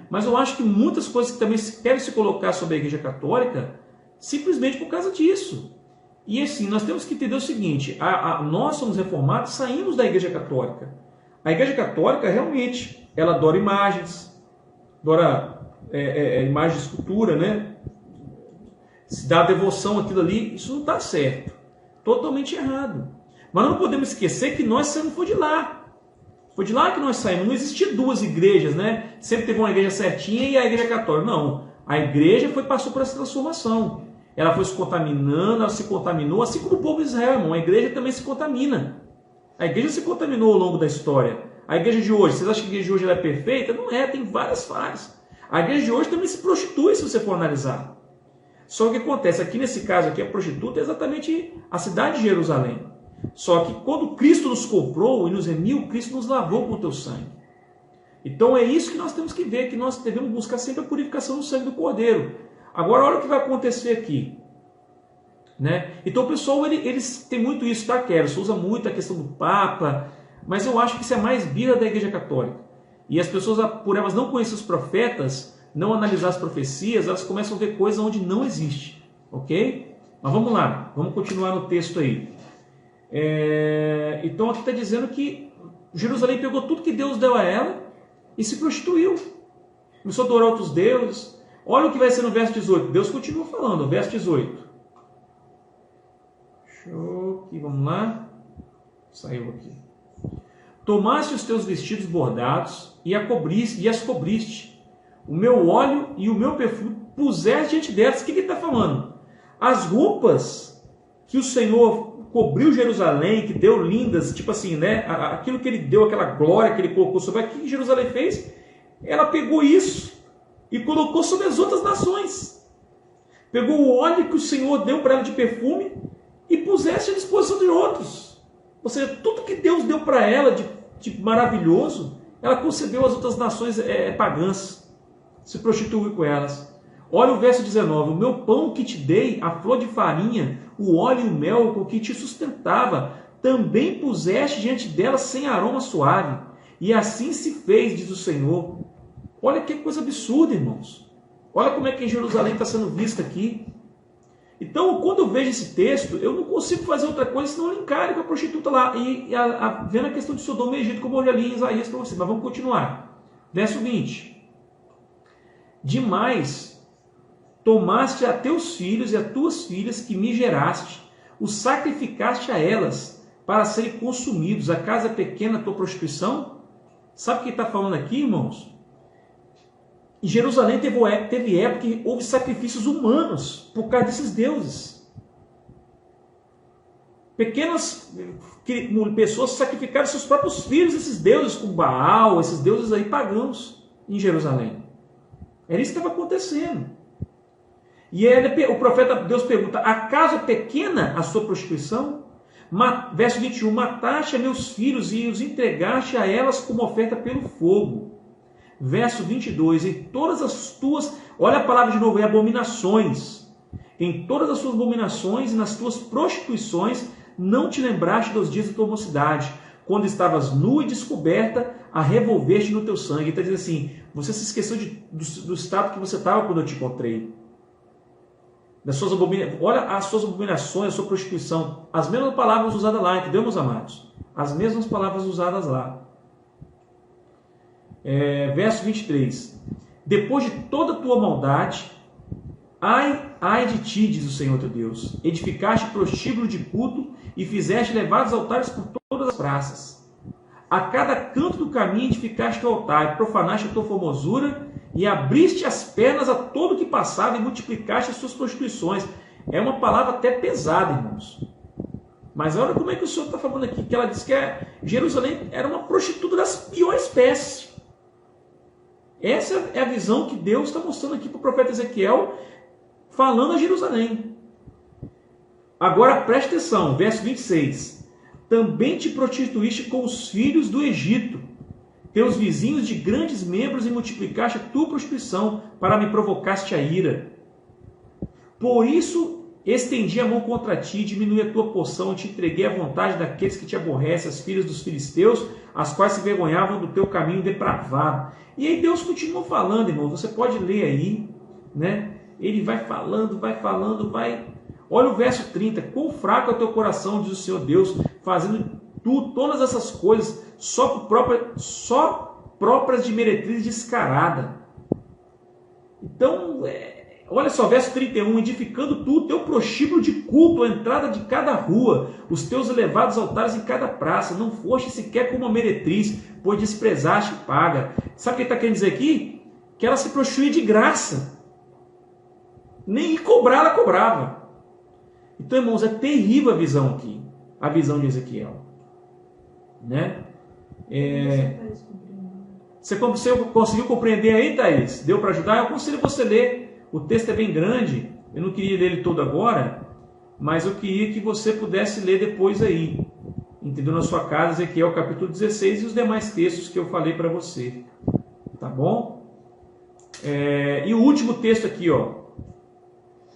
Mas eu acho que muitas coisas que também querem se colocar sobre a Igreja Católica, simplesmente por causa disso. E assim, nós temos que entender o seguinte, nós somos reformados, saímos da Igreja Católica. A Igreja Católica, realmente, ela adora imagens, adora imagem de escultura, né? Se dá devoção àquilo ali, isso não está certo. Totalmente errado. Mas não podemos esquecer que nós saímos de lá. Foi de lá que nós saímos. Não existia duas igrejas, né? Sempre teve uma igreja certinha e a Igreja Católica. Não. A igreja passou por essa transformação. Ela foi se contaminando, ela se contaminou, assim como o povo de Israel, irmão. A igreja também se contamina. A igreja se contaminou ao longo da história. A igreja de hoje, vocês acham que a igreja de hoje ela é perfeita? Não é, tem várias falhas. A igreja de hoje também se prostitui, se você for analisar. Só que o que acontece? Aqui nesse caso, aqui, a prostituta é exatamente a cidade de Jerusalém. Só que quando Cristo nos comprou e nos remiu, Cristo nos lavou com o teu sangue. Então é isso que nós temos que ver, que nós devemos buscar sempre a purificação do sangue do Cordeiro. Agora, olha o que vai acontecer aqui. Né? Então o pessoal, eles têm muito isso, tá, Kellerson? Usa muito a questão do Papa, mas eu acho que isso é mais birra da Igreja Católica. E as pessoas, por elas não conhecerem os profetas, não analisar as profecias, elas começam a ver coisas onde não existe. Ok? Mas vamos lá, vamos continuar no texto aí. Então aqui está dizendo que Jerusalém pegou tudo que Deus deu a ela e se prostituiu. Começou a adorar outros deuses. Olha o que vai ser no verso 18. Deus continua falando, verso 18. Show aqui, vamos lá. Saiu aqui. Tomaste os teus vestidos bordados e as cobriste. O meu óleo e o meu perfume puseste diante delas. O que ele está falando? As roupas que o Senhor cobriu Jerusalém, que deu lindas, tipo assim, né? Aquilo que ele deu, aquela glória que ele colocou sobre aquilo que Jerusalém fez, ela pegou isso e colocou sobre as outras nações. Pegou o óleo que o Senhor deu para ela de perfume e puseste à disposição de outros. Ou seja, tudo que Deus deu para ela de maravilhoso, ela concedeu às outras nações pagãs, se prostituiu com elas. Olha o verso 19. O meu pão que te dei, a flor de farinha, o óleo e o mel com que te sustentava, também puseste diante dela sem aroma suave. E assim se fez, diz o Senhor. Olha que coisa absurda, irmãos. Olha como é que Jerusalém está sendo vista aqui. Então, quando eu vejo esse texto, eu não consigo fazer outra coisa senão linkar com a prostituta lá. E vendo a questão de Sodoma e Egito, como eu já li em Isaías para você. Mas vamos continuar. Verso 20. Demais tomaste a teus filhos e a tuas filhas que me geraste, os sacrificaste a elas para serem consumidos. A casa pequena, a tua prostituição? Sabe o que está falando aqui, irmãos? Em Jerusalém teve época que houve sacrifícios humanos por causa desses deuses. Pequenas pessoas sacrificaram seus próprios filhos, esses deuses com Baal, esses deuses aí pagãos em Jerusalém. Era isso que estava acontecendo. E o profeta Deus pergunta, acaso é pequena a sua prostituição? Verso 21, mataste a meus filhos e os entregaste a elas como oferta pelo fogo. Verso 22, em todas as tuas, olha a palavra de novo, é abominações. Em todas as suas abominações e nas tuas prostituições, não te lembraste dos dias da tua mocidade, quando estavas nua e descoberta, a revolver-te no teu sangue. Ele está dizendo assim, você se esqueceu do estado que você estava quando eu te encontrei. Olha as suas abominações, a sua prostituição. As mesmas palavras usadas lá, entendeu, meus amados? As mesmas palavras usadas lá. Verso 23. Depois de toda a tua maldade, ai de ti, diz o Senhor teu Deus, edificaste prostíbulo de culto e fizeste elevados altares por todas as praças. A cada canto do caminho edificaste o altar, profanaste a tua formosura e abriste as pernas a todo que passava e multiplicaste as suas prostituições. É uma palavra até pesada, irmãos. Mas olha como é que o Senhor está falando aqui, que ela diz que Jerusalém era uma prostituta das piores espécies. Essa é a visão que Deus está mostrando aqui para o profeta Ezequiel, falando a Jerusalém. Agora preste atenção, verso 26. também te prostituíste com os filhos do Egito, teus vizinhos de grandes membros, e multiplicaste a tua prostituição, para me provocaste a ira. Por isso estendi a mão contra ti, diminui a tua porção, te entreguei à vontade daqueles que te aborrecem, as filhas dos filisteus, as quais se envergonhavam do teu caminho depravado. E aí Deus continua falando, irmão, você pode ler aí, né? Ele vai falando, vai... Olha o verso 30, quão fraco é o teu coração, diz o Senhor Deus, fazendo tu todas essas coisas, só próprias de meretriz descarada. Então, olha só, verso 31, edificando tu o teu prostíbulo de culto, a entrada de cada rua, os teus elevados altares em cada praça, não foste sequer como uma meretriz, pois desprezaste paga. Sabe o que ele está querendo dizer aqui? Que ela se prostituía de graça. Nem cobrar ela cobrava. Então, irmãos, é terrível a visão aqui, a visão de Ezequiel. Né? Você conseguiu compreender aí, Thaís? Deu para ajudar? Eu aconselho você ler. O texto é bem grande, eu não queria ler ele todo agora, mas eu queria que você pudesse ler depois aí. Entendeu? Na sua casa, Ezequiel capítulo 16 e os demais textos que eu falei para você. Tá bom? E o último texto aqui, ó.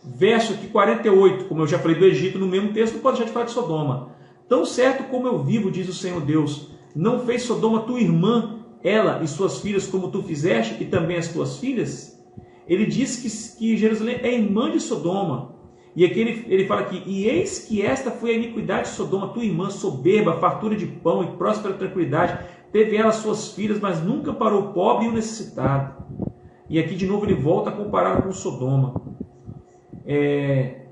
Verso aqui 48, como eu já falei do Egito, no mesmo texto, não pode deixar de falar de Sodoma. Tão certo como eu vivo, diz o Senhor Deus, não fez Sodoma tua irmã, ela e suas filhas, como tu fizeste, e também as tuas filhas? Ele diz que Jerusalém é irmã de Sodoma. E aqui ele fala aqui, e eis que esta foi a iniquidade de Sodoma, tua irmã, soberba, fartura de pão e próspera tranquilidade. Teve ela suas filhas, mas nunca parou o pobre e o necessitado. E aqui de novo ele volta a comparar com Sodoma. É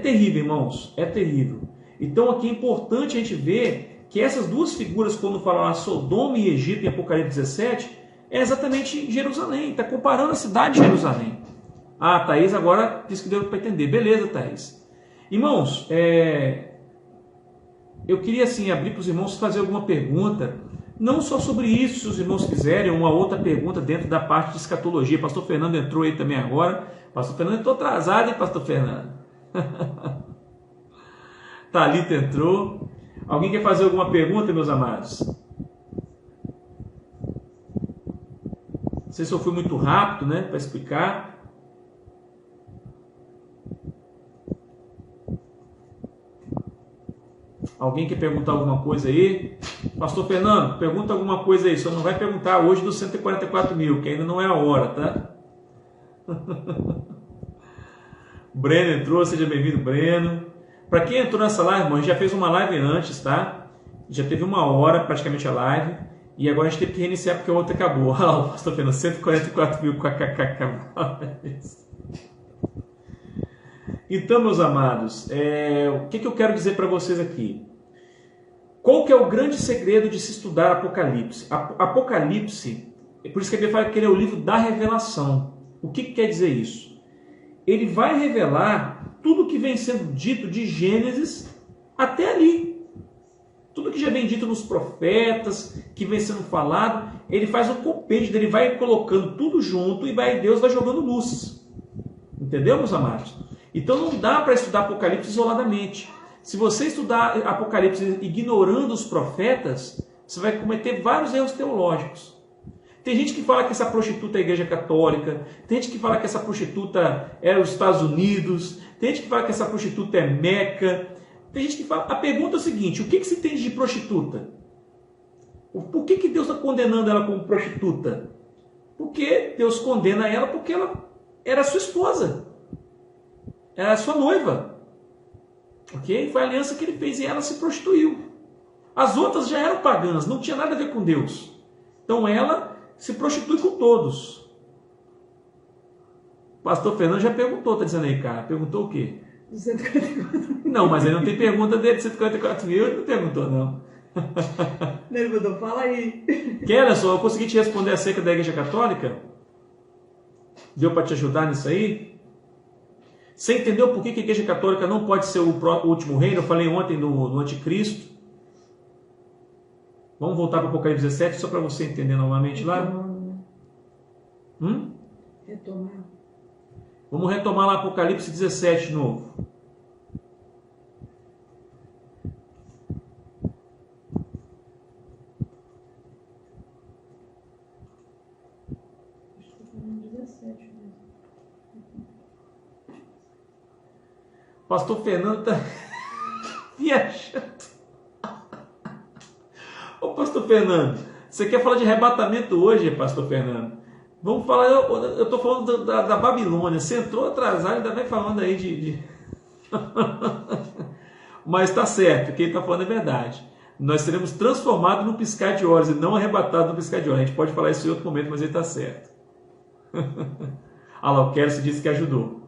terrível, irmãos, é terrível. Então aqui é importante a gente ver que essas duas figuras, quando falam lá Sodoma e Egito em Apocalipse 17, é exatamente Jerusalém, está comparando a cidade de Jerusalém. Ah, Thaís agora disse que deu para entender. Beleza, Thaís. Irmãos, eu queria assim abrir para os irmãos fazer alguma pergunta, não só sobre isso, se os irmãos quiserem, uma outra pergunta dentro da parte de escatologia. Pastor Fernando entrou aí também agora. Pastor Fernando, estou atrasado, hein, Pastor Fernando? Thalita entrou. Alguém quer fazer alguma pergunta, meus amados? Não sei se eu fui muito rápido, né, para explicar. Alguém quer perguntar alguma coisa aí? Pastor Fernando, pergunta alguma coisa aí. Só não vai perguntar hoje dos 144 mil, que ainda não é a hora, tá? Breno entrou, seja bem-vindo, Breno. Para quem entrou nessa live, irmão, a gente já fez uma live antes, tá? Já teve 1 hora praticamente a live. E agora a gente teve que reiniciar porque a outra acabou. Ah, o pastor Fernando, 144 mil com a KKK. Então, meus amados, o que eu quero dizer para vocês aqui? Qual que é o grande segredo de se estudar Apocalipse? Apocalipse, por isso que a Bíblia fala que ele é o livro da revelação. O que quer dizer isso? Ele vai revelar tudo que vem sendo dito de Gênesis até ali. Tudo que já vem dito nos profetas, que vem sendo falado, ele faz um compêndio, ele vai colocando tudo junto e Deus vai jogando luz. Entendeu, meus amados? Então não dá para estudar Apocalipse isoladamente. Se você estudar Apocalipse ignorando os profetas, você vai cometer vários erros teológicos. Tem gente que fala que essa prostituta é a Igreja Católica, tem gente que fala que essa prostituta é os Estados Unidos, tem gente que fala que essa prostituta é Meca, tem gente que fala... A pergunta é o seguinte, o que se entende de prostituta? Por que Deus está condenando ela como prostituta? Porque Deus condena ela porque ela era sua esposa, era sua noiva. Ok? Foi a aliança que ele fez e ela se prostituiu. As outras já eram pagãs, não tinha nada a ver com Deus. Então ela se prostitui com todos. O pastor Fernando já perguntou, está dizendo aí, cara. Perguntou o quê? 144 mil. Não, mas ele não tem pergunta dele de 144 mil, ele não perguntou, não. Ele mandou, fala aí. Kellerson, eu consegui te responder acerca da Igreja Católica? Deu para te ajudar nisso aí? Você entendeu por que a Igreja Católica não pode ser o último reino? Eu falei ontem no Anticristo. Vamos voltar para o Apocalipse 17, só para você entender novamente lá. Retomar. Vamos retomar lá Apocalipse 17 de novo. Pastor Fernando está viajando. Ô, pastor Fernando, você quer falar de arrebatamento hoje, pastor Fernando? Vamos falar, eu estou falando da Babilônia. Você entrou atrasado e ainda vai falando aí de... Mas está certo, o que ele está falando é verdade. Nós seremos transformados no piscar de olhos e não arrebatados no piscar de olhos. A gente pode falar isso em outro momento, mas ele está certo. Ah lá, o Kelly disse que ajudou.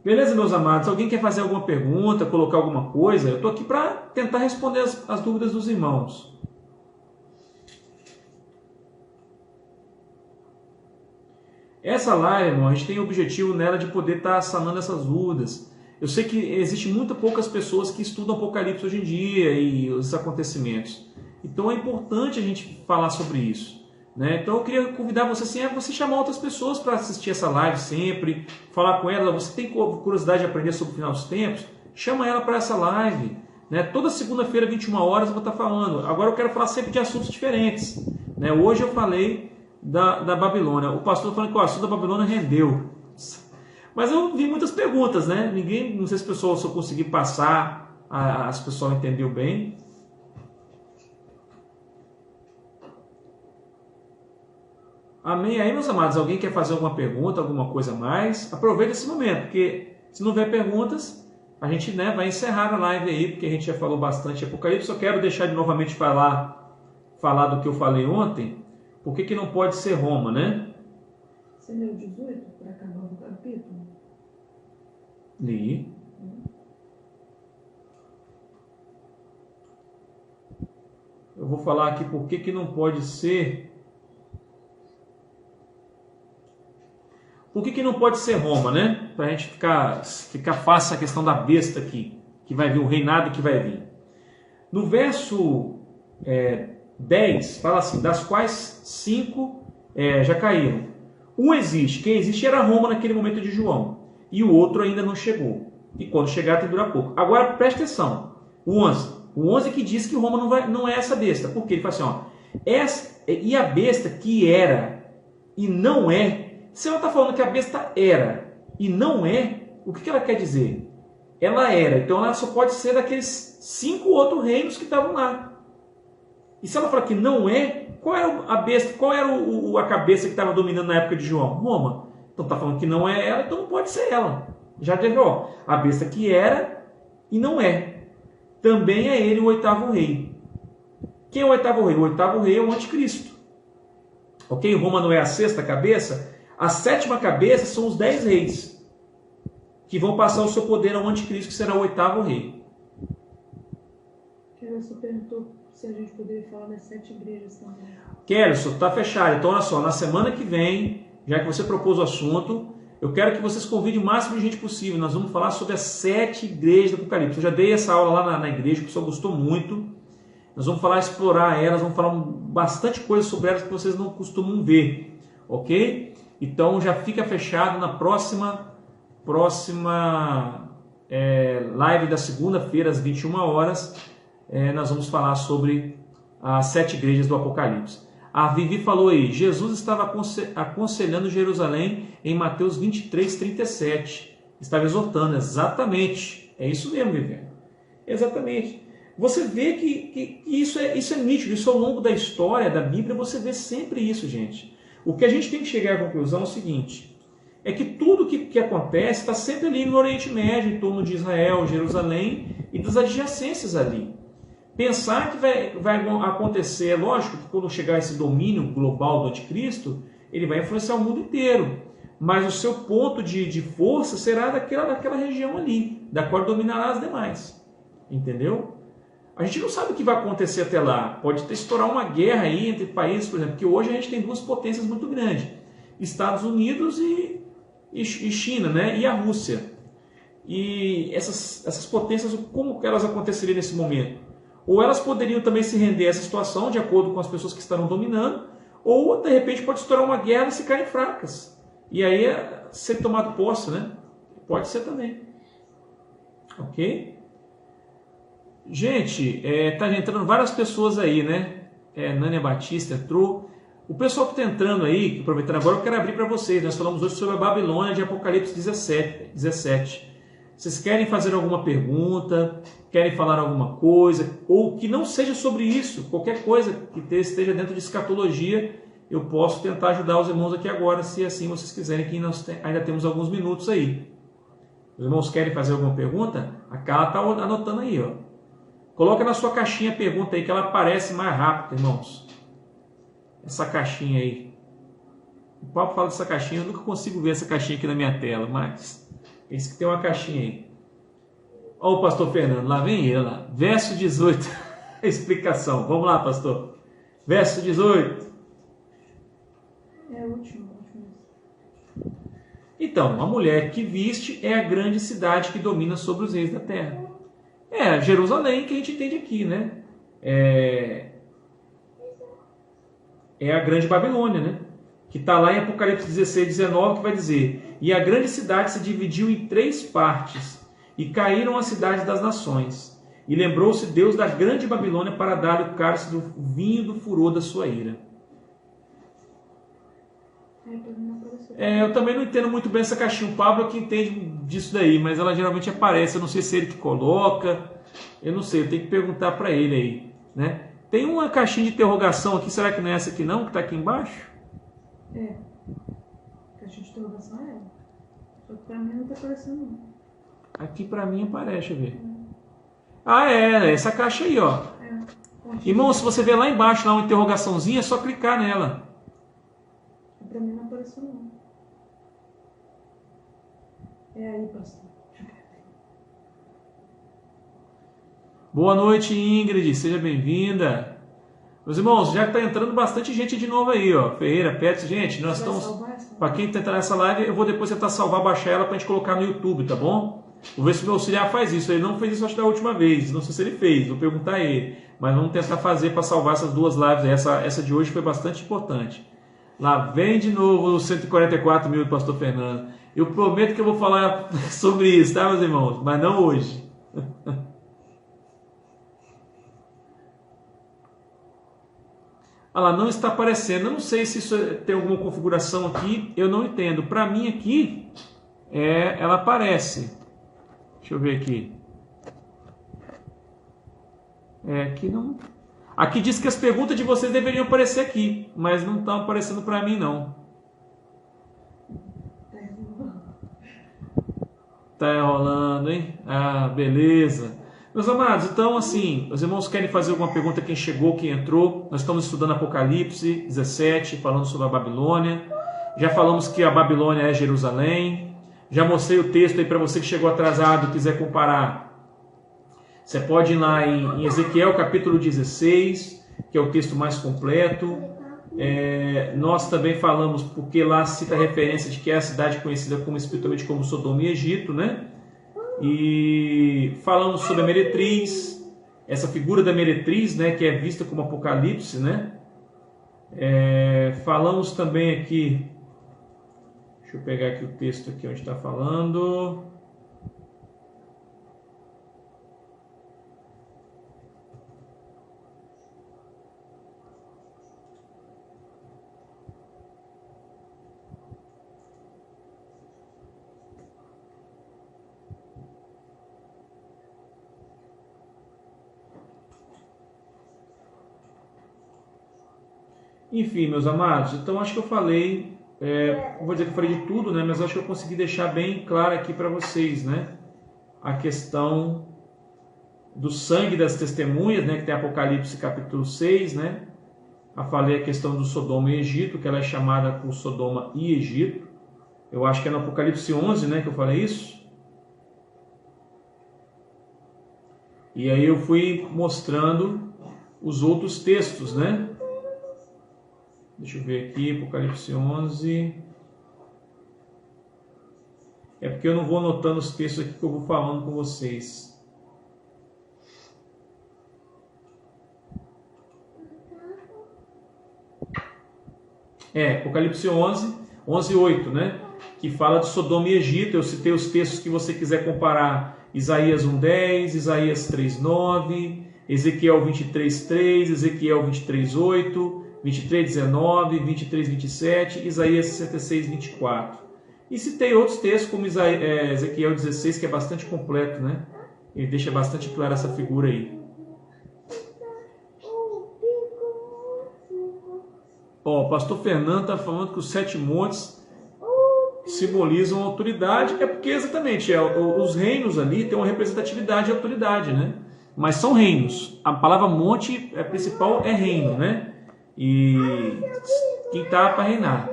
Beleza, meus amados? Alguém quer fazer alguma pergunta, colocar alguma coisa? Eu estou aqui para tentar responder as dúvidas dos irmãos. Essa live, irmão, a gente tem o objetivo nela de poder estar sanando essas dúvidas. Eu sei que existe muito poucas pessoas que estudam Apocalipse hoje em dia e os acontecimentos. Então é importante a gente falar sobre isso, né? Então eu queria convidar você assim, a você chamar outras pessoas para assistir essa live sempre, falar com ela. Você tem curiosidade de aprender sobre o final dos tempos? Chama ela para essa live, né? Toda segunda-feira, 21 horas, eu vou estar falando. Agora eu quero falar sempre de assuntos diferentes, né? Hoje eu falei da Babilônia. O pastor falou que o assunto da Babilônia rendeu. Mas eu vi muitas perguntas, né? Não sei se o pessoal só conseguir passar, as pessoas entendeu bem. Amém? Aí, meus amados, alguém quer fazer alguma pergunta, alguma coisa a mais? Aproveita esse momento, porque se não houver perguntas, a gente, né, vai encerrar a live aí, porque a gente já falou bastante de Apocalipse. Só quero deixar de novamente falar do que eu falei ontem. Por que não pode ser Roma, né? Você leu 18 para acabar o capítulo? Li. Eu vou falar aqui por que não pode ser. Por que não pode ser Roma, né? Para a gente ficar fácil a questão da besta aqui, que vai vir, o reinado que vai vir. No verso 10, fala assim, das quais 5 já caíram. Um existe, quem existe era Roma naquele momento de João, e o outro ainda não chegou. E quando chegar tem durar pouco. Agora preste atenção, o 11 que diz que Roma não é essa besta. Por quê? Ele fala assim, ó, e a besta que era e não é, se ela está falando que a besta era e não é, o que ela quer dizer? Ela era, então ela só pode ser daqueles 5 outros reinos que estavam lá. E se ela falar que não é, qual era a besta, qual era a cabeça que estava dominando na época de João? Roma. Então está falando que não é ela, então não pode ser ela. Já teve, a besta que era e não é. Também é ele o 8º rei. Quem é o 8º rei? O 8º rei é o anticristo. Ok? Roma não é a 6ª cabeça. A 7ª cabeça são os 10 reis, que vão passar o seu poder ao anticristo, que será o 8º rei. Você perguntou se a gente poderia falar das 7 igrejas também. Kelson, está fechado. Então, olha só, na semana que vem, já que você propôs o assunto, eu quero que vocês convidem o máximo de gente possível. Nós vamos falar sobre as 7 igrejas do Apocalipse. Eu já dei essa aula lá na igreja, o pessoal gostou muito. Nós vamos falar, explorar elas, vamos falar bastante coisa sobre elas que vocês não costumam ver, ok? Então, já fica fechado na próxima live da segunda-feira, às 21 horas. Nós vamos falar sobre as 7 igrejas do Apocalipse. A Vivi falou aí, Jesus estava aconselhando Jerusalém em Mateus 23, 37. Estava exortando, exatamente. É isso mesmo, Vivi. Exatamente. Você vê que isso é nítido, isso ao longo da história da Bíblia, você vê sempre isso, gente. O que a gente tem que chegar à conclusão é o seguinte, é que tudo que acontece está sempre ali no Oriente Médio, em torno de Israel, Jerusalém e das adjacências ali. Pensar que vai acontecer, é lógico que quando chegar esse domínio global do anticristo, ele vai influenciar o mundo inteiro. Mas o seu ponto de força será daquela região ali, da qual dominará as demais. Entendeu? A gente não sabe o que vai acontecer até lá. Pode estourar uma guerra aí entre países, por exemplo, porque hoje a gente tem 2 potências muito grandes. Estados Unidos e China, né? E a Rússia. E essas potências, como que elas aconteceriam nesse momento? Ou elas poderiam também se render a essa situação, de acordo com as pessoas que estarão dominando, ou de repente pode estourar uma guerra e se ficarem fracas. E aí ser tomado posse, né? Pode ser também. Ok? Gente, tá entrando várias pessoas aí, né? Nânia Batista entrou. O pessoal que está entrando aí, aproveitando agora, eu quero abrir para vocês. Nós falamos hoje sobre a Babilônia de Apocalipse 17. Vocês querem fazer alguma pergunta, querem falar alguma coisa, ou que não seja sobre isso, qualquer coisa que esteja dentro de escatologia, eu posso tentar ajudar os irmãos aqui agora, se assim vocês quiserem, que nós ainda temos alguns minutos aí. Os irmãos querem fazer alguma pergunta? A Carla está anotando aí, ó. Coloca na sua caixinha a pergunta aí, que ela aparece mais rápido, irmãos. Essa caixinha aí. O Paulo fala dessa caixinha, eu nunca consigo ver essa caixinha aqui na minha tela, mas esse que tem uma caixinha aí. Ó o pastor Fernando, lá vem ele, lá. Verso 18, explicação. Vamos lá, pastor. Verso 18. É o último. Então, a mulher que viste é a grande cidade que domina sobre os reis da terra. É Jerusalém que a gente entende aqui, né? É a grande Babilônia, né? Que está lá em Apocalipse 16, 19, que vai dizer: e a grande cidade se dividiu em 3 partes, e caíram as cidades das nações. E lembrou-se Deus da grande Babilônia para dar o cálice do vinho do furor da sua ira. Eu também não entendo muito bem essa caixinha. O Pablo é que entende disso daí, mas ela geralmente aparece. Eu não sei se é ele que coloca. Eu não sei, eu tenho que perguntar para ele aí, né? Tem uma caixinha de interrogação aqui. Será que não é essa aqui não, que está aqui embaixo? É. Caixinha de interrogação é ela. Só que para mim não está aparecendo não. Aqui para mim aparece, deixa eu ver. Ah, é essa caixa aí, ó. Irmão, se você ver lá embaixo, lá uma interrogaçãozinha, é só clicar nela. Para mim não apareceu não. É aí, pastor. Boa noite, Ingrid. Seja bem-vinda. Meus irmãos, já está entrando bastante gente de novo aí, ó. Ferreira, Pets, gente, nós estamos... Para quem está entrando nessa live, eu vou depois tentar salvar, baixar ela para a gente colocar no YouTube, tá bom? Vou ver se o meu auxiliar faz isso. Ele não fez isso, acho que da última vez. Não sei se ele fez, vou perguntar a ele. Mas vamos tentar fazer para salvar essas 2 lives. Essa de hoje foi bastante importante. Lá vem de novo os 144 mil do pastor Fernando. Eu prometo que eu vou falar sobre isso, tá, meus irmãos? Mas não hoje. Olha lá, não está aparecendo. Eu não sei se isso tem alguma configuração aqui. Eu não entendo. Para mim aqui, ela aparece. Deixa eu ver aqui. Aqui não... Aqui diz que as perguntas de vocês deveriam aparecer aqui, mas não estão aparecendo para mim, não. Tá enrolando, hein? Ah, beleza. Meus amados, então assim, os irmãos querem fazer alguma pergunta? Quem chegou, quem entrou? Nós estamos estudando Apocalipse 17, falando sobre a Babilônia. Já falamos que a Babilônia é Jerusalém. Já mostrei o texto aí para você que chegou atrasado e quiser comparar. Você pode ir lá em Ezequiel capítulo 16, que é o texto mais completo. Nós também falamos, porque lá cita a referência de que é a cidade conhecida como espiritualmente como Sodoma e Egito, né? E falamos sobre a meretriz, essa figura da meretriz, né, que é vista como Apocalipse, né? Falamos também aqui, deixa eu pegar aqui o texto aqui onde está falando. Enfim, meus amados, então acho que eu falei, não vou dizer que eu falei de tudo, né, mas acho que eu consegui deixar bem claro aqui para vocês, né, a questão do sangue das testemunhas, né, que tem Apocalipse capítulo 6, né, falei a questão do Sodoma e Egito, que ela é chamada por Sodoma e Egito, eu acho que é no Apocalipse 11, né, que eu falei isso, e aí eu fui mostrando os outros textos, né. Deixa eu ver aqui, Apocalipse 11. É porque eu não vou anotando os textos aqui que eu vou falando com vocês. Apocalipse 11, 11:8, né? Que fala de Sodoma e Egito. Eu citei os textos que você quiser comparar. Isaías 1:10, Isaías 3:9, Ezequiel 23:3, Ezequiel 23:8, 23:19, 23:27, Isaías 66:24. E citei outros textos, como Ezequiel 16, que é bastante completo, né? Ele deixa bastante clara essa figura aí. Ó, o pastor Fernando está falando que os 7 montes simbolizam autoridade. É porque exatamente, os reinos ali têm uma representatividade de autoridade, né? Mas são reinos. A palavra monte principal é reino, né? E quem está para reinar.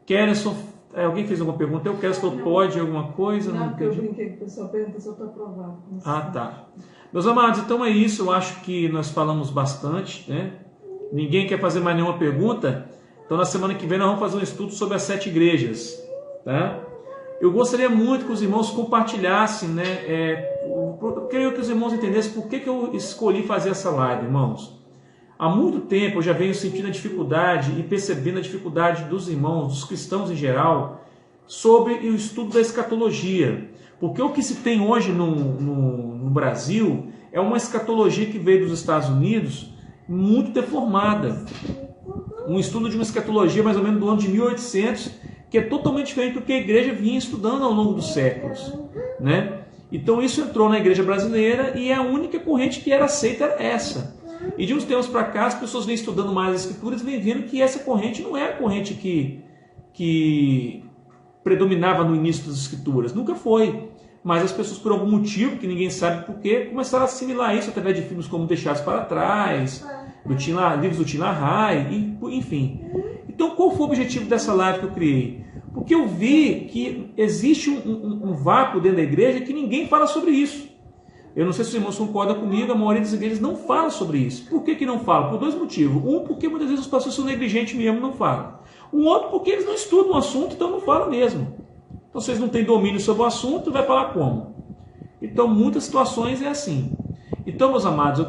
Kereson, alguém fez alguma pergunta? Eu quero pode alguma coisa? Não, porque eu brinquei com o pessoal pergunta se eu estou aprovado. Ah, tá. Meus amados, então é isso. Eu acho que nós falamos bastante, né? Ninguém quer fazer mais nenhuma pergunta? Então na semana que vem nós vamos fazer um estudo sobre as 7 igrejas, tá? Eu gostaria muito que os irmãos compartilhassem, né? Eu queria que os irmãos entendessem por que eu escolhi fazer essa live, irmãos. Há muito tempo eu já venho sentindo a dificuldade e percebendo a dificuldade dos irmãos, dos cristãos em geral, sobre o estudo da escatologia. Porque o que se tem hoje no Brasil é uma escatologia que veio dos Estados Unidos muito deformada. Um estudo de uma escatologia mais ou menos do ano de 1800, que é totalmente diferente do que a igreja vinha estudando ao longo dos séculos, né? Então isso entrou na igreja brasileira e a única corrente que era aceita era essa. E de uns tempos para cá as pessoas vêm estudando mais as escrituras e vêm vendo que essa corrente não é a corrente que predominava no início das escrituras. Nunca foi. Mas as pessoas, por algum motivo, que ninguém sabe porquê, começaram a assimilar isso através de filmes como Deixados para Trás, livros do Tim LaHaye, enfim. Então, qual foi o objetivo dessa live que eu criei? Porque eu vi que existe um vácuo dentro da igreja que ninguém fala sobre isso. Eu não sei se os irmãos concordam comigo, a maioria das igrejas não fala sobre isso. Por que não fala? Por 2 motivos. Um, porque muitas vezes os pastores são negligentes mesmo e não falam. Um outro, porque eles não estudam o assunto, então não falam mesmo. Então, vocês não têm domínio sobre o assunto, vai falar como? Então, muitas situações é assim. Então, meus amados,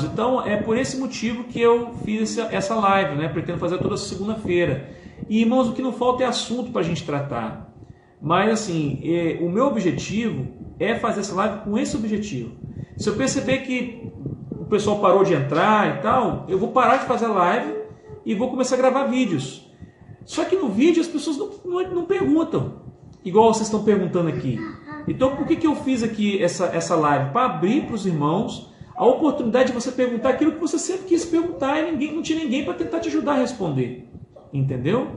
então é por esse motivo que eu fiz essa live, né? Pretendo fazer toda segunda-feira. E, irmãos, o que não falta é assunto para a gente tratar. Mas, assim, o meu objetivo é fazer essa live com esse objetivo. Se eu perceber que o pessoal parou de entrar e tal, eu vou parar de fazer a live e vou começar a gravar vídeos. Só que no vídeo as pessoas não perguntam, igual vocês estão perguntando aqui. Então por que eu fiz aqui essa live? Para abrir para os irmãos a oportunidade de você perguntar aquilo que você sempre quis perguntar e não tinha ninguém para tentar te ajudar a responder. Entendeu?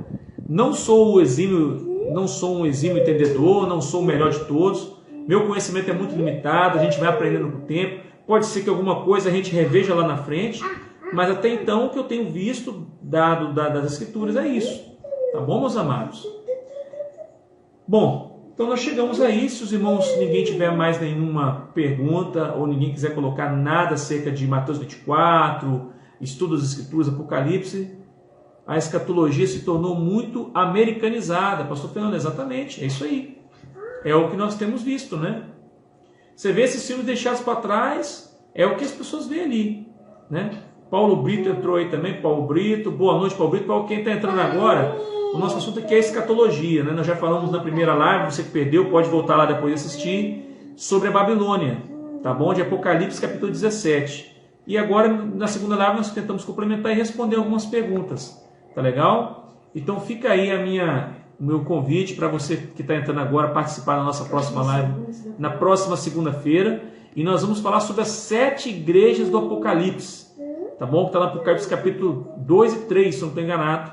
Não sou um exímio entendedor, não sou o melhor de todos. Meu conhecimento é muito limitado, a gente vai aprendendo com o tempo. Pode ser que alguma coisa a gente reveja lá na frente, mas até então o que eu tenho visto das escrituras é isso. Tá bom, meus amados? Bom, então nós chegamos aí. Se os irmãos, ninguém tiver mais nenhuma pergunta ou ninguém quiser colocar nada acerca de Mateus 24, estudo das escrituras, Apocalipse, a escatologia se tornou muito americanizada. Pastor Fernando, exatamente, é isso aí. É o que nós temos visto, né? Você vê esses filmes deixados para trás, é o que as pessoas veem ali, né? Paulo Brito entrou aí também, Paulo Brito, boa noite, Paulo Brito. Para quem está entrando agora, o nosso assunto aqui é escatologia, né? Nós já falamos na primeira live, você que perdeu, pode voltar lá depois de assistir, sobre a Babilônia, tá bom? De Apocalipse capítulo 17. E agora, na segunda live, nós tentamos complementar e responder algumas perguntas, tá legal? Então fica aí o meu convite para você que está entrando agora participar da nossa próxima live, na próxima segunda-feira, e nós vamos falar sobre as 7 igrejas do Apocalipse. Tá bom? Que está no Apocalipse capítulo 2 e 3, se não estou enganado.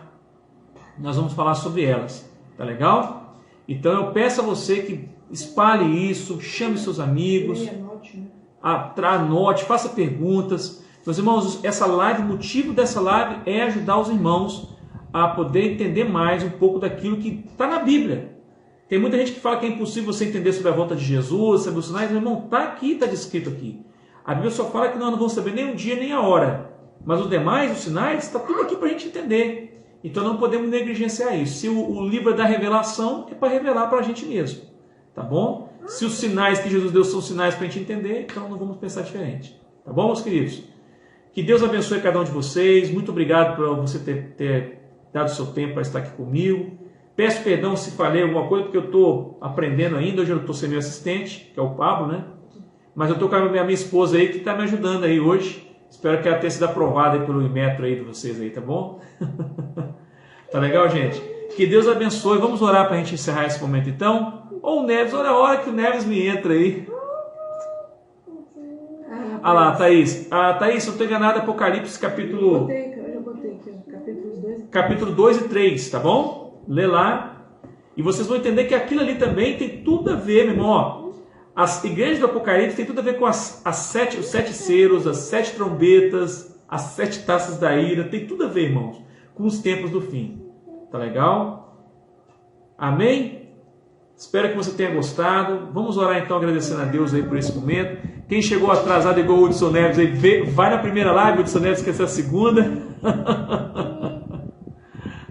Nós vamos falar sobre elas. Tá legal? Então eu peço a você que espalhe isso, chame seus amigos, anote, faça perguntas. Meus irmãos, essa live, o motivo dessa live é ajudar os irmãos a poder entender mais um pouco daquilo que está na Bíblia. Tem muita gente que fala que é impossível você entender sobre a volta de Jesus, sobre os sinais. Meu irmão, está aqui, está descrito aqui. A Bíblia só fala que nós não vamos saber nem o dia nem a hora. Mas os demais, os sinais, está tudo aqui para a gente entender. Então não podemos negligenciar isso. Se o livro é da revelação, é para revelar para a gente mesmo. Tá bom? Se os sinais que Jesus deu são sinais para a gente entender, então não vamos pensar diferente. Tá bom, meus queridos? Que Deus abençoe cada um de vocês. Muito obrigado por você ter dado o seu tempo para estar aqui comigo. Peço perdão se falei alguma coisa, porque eu estou aprendendo ainda. Hoje eu estou sendo meu assistente, que é o Pablo, né? Mas eu estou com a minha esposa aí, que está me ajudando aí hoje. Espero que ela tenha sido aprovada aí pelo Inmetro aí de vocês aí, tá bom? Tá legal, gente? Que Deus abençoe. Vamos orar para a gente encerrar esse momento então? Ou o Neves, olha a hora que o Neves me entra aí. Ah lá, Thaís. Thaís, se eu não estou enganado, Apocalipse capítulo... Eu já botei aqui, capítulo 2 e 3, tá bom? Lê lá. E vocês vão entender que aquilo ali também tem tudo a ver, meu irmão. Ó, as igrejas do Apocalipse tem tudo a ver com os 7 selos, as 7 trombetas, as 7 taças da ira. Tem tudo a ver, irmãos, com os tempos do fim. Tá legal? Amém? Espero que você tenha gostado. Vamos orar então agradecendo a Deus aí por esse momento. Quem chegou atrasado igual o Hudson Neves aí, vai na primeira live, o Hudson Neves esqueceu a segunda.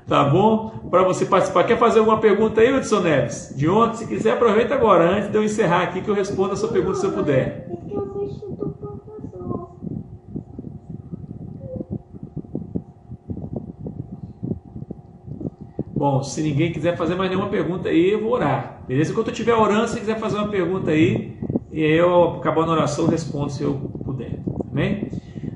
Tá bom? Para você participar. Quer fazer alguma pergunta aí, Hudson Neves? De ontem, se quiser, aproveita agora, antes de eu encerrar aqui, que eu respondo a sua pergunta se eu puder. Bom, se ninguém quiser fazer mais nenhuma pergunta aí, eu vou orar. Beleza? Enquanto eu estiver orando, se quiser fazer uma pergunta aí, e aí eu, acabando a oração, eu respondo se eu puder. Amém?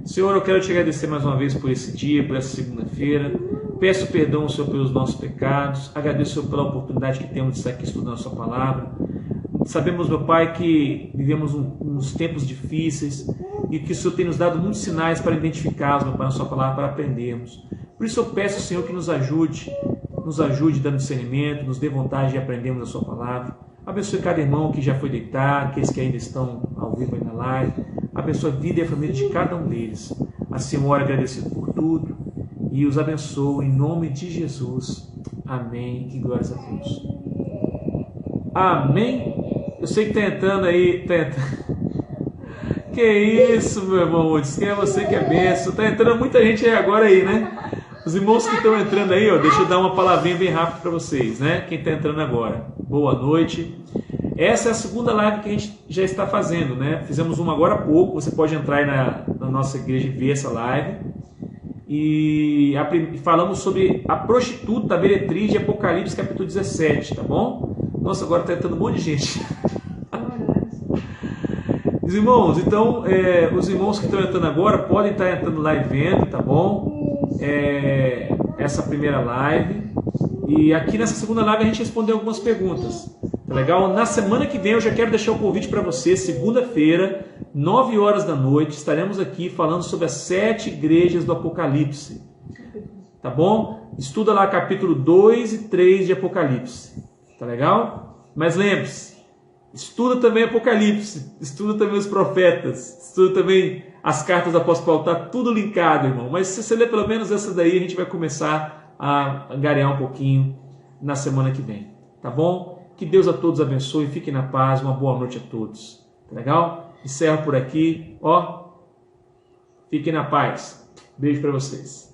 Senhor, eu quero te agradecer mais uma vez por esse dia, por essa segunda-feira. Peço perdão, Senhor, pelos nossos pecados. Agradeço, Senhor, pela oportunidade que temos de estar aqui estudando a sua palavra. Sabemos, meu Pai, que vivemos uns tempos difíceis e que o Senhor tem nos dado muitos sinais para identificarmos, meu Pai, na sua palavra, para aprendermos. Por isso eu peço, Senhor, que nos ajude dando discernimento, nos dê vontade de aprendermos a sua palavra. Abençoe cada irmão que já foi deitar, aqueles que ainda estão ao vivo aí na live. Abençoe a vida e a família de cada um deles. Assim, eu oro agradecido por tudo e os abençoo em nome de Jesus. Amém. E glórias a Deus. Amém. Eu sei que está entrando aí. Que isso, meu irmão? Diz que é você que é benção. Está entrando muita gente aí agora aí, né? Os irmãos que estão entrando aí, ó, deixa eu dar uma palavrinha bem rápido para vocês, né? Quem está entrando agora. Boa noite. Essa é a segunda live que a gente já está fazendo, né? Fizemos uma agora há pouco. Você pode entrar aí na nossa igreja e ver essa live. E falamos sobre a prostituta, a meretriz de Apocalipse capítulo 17, tá bom? Nossa, agora está entrando um monte de gente. Os irmãos, então, os irmãos que estão entrando agora podem estar entrando lá e vendo, tá bom? Essa primeira live. E aqui nessa segunda live a gente respondeu algumas perguntas. Tá legal? Na semana que vem eu já quero deixar o convite para você. Segunda-feira, 9 horas da noite, estaremos aqui falando sobre as 7 igrejas do Apocalipse. Tá bom? Estuda lá capítulo 2 e 3 de Apocalipse. Tá legal? Mas lembre-se, estuda também Apocalipse, estuda também os profetas, estuda também as cartas do apóstolo Paulo, está tudo linkado, irmão. Mas se você ler pelo menos essa daí, a gente vai começar a garear um pouquinho na semana que vem. Tá bom? Que Deus a todos abençoe, fiquem na paz, uma boa noite a todos. Tá legal? Encerro por aqui, ó. Fiquem na paz. Beijo para vocês.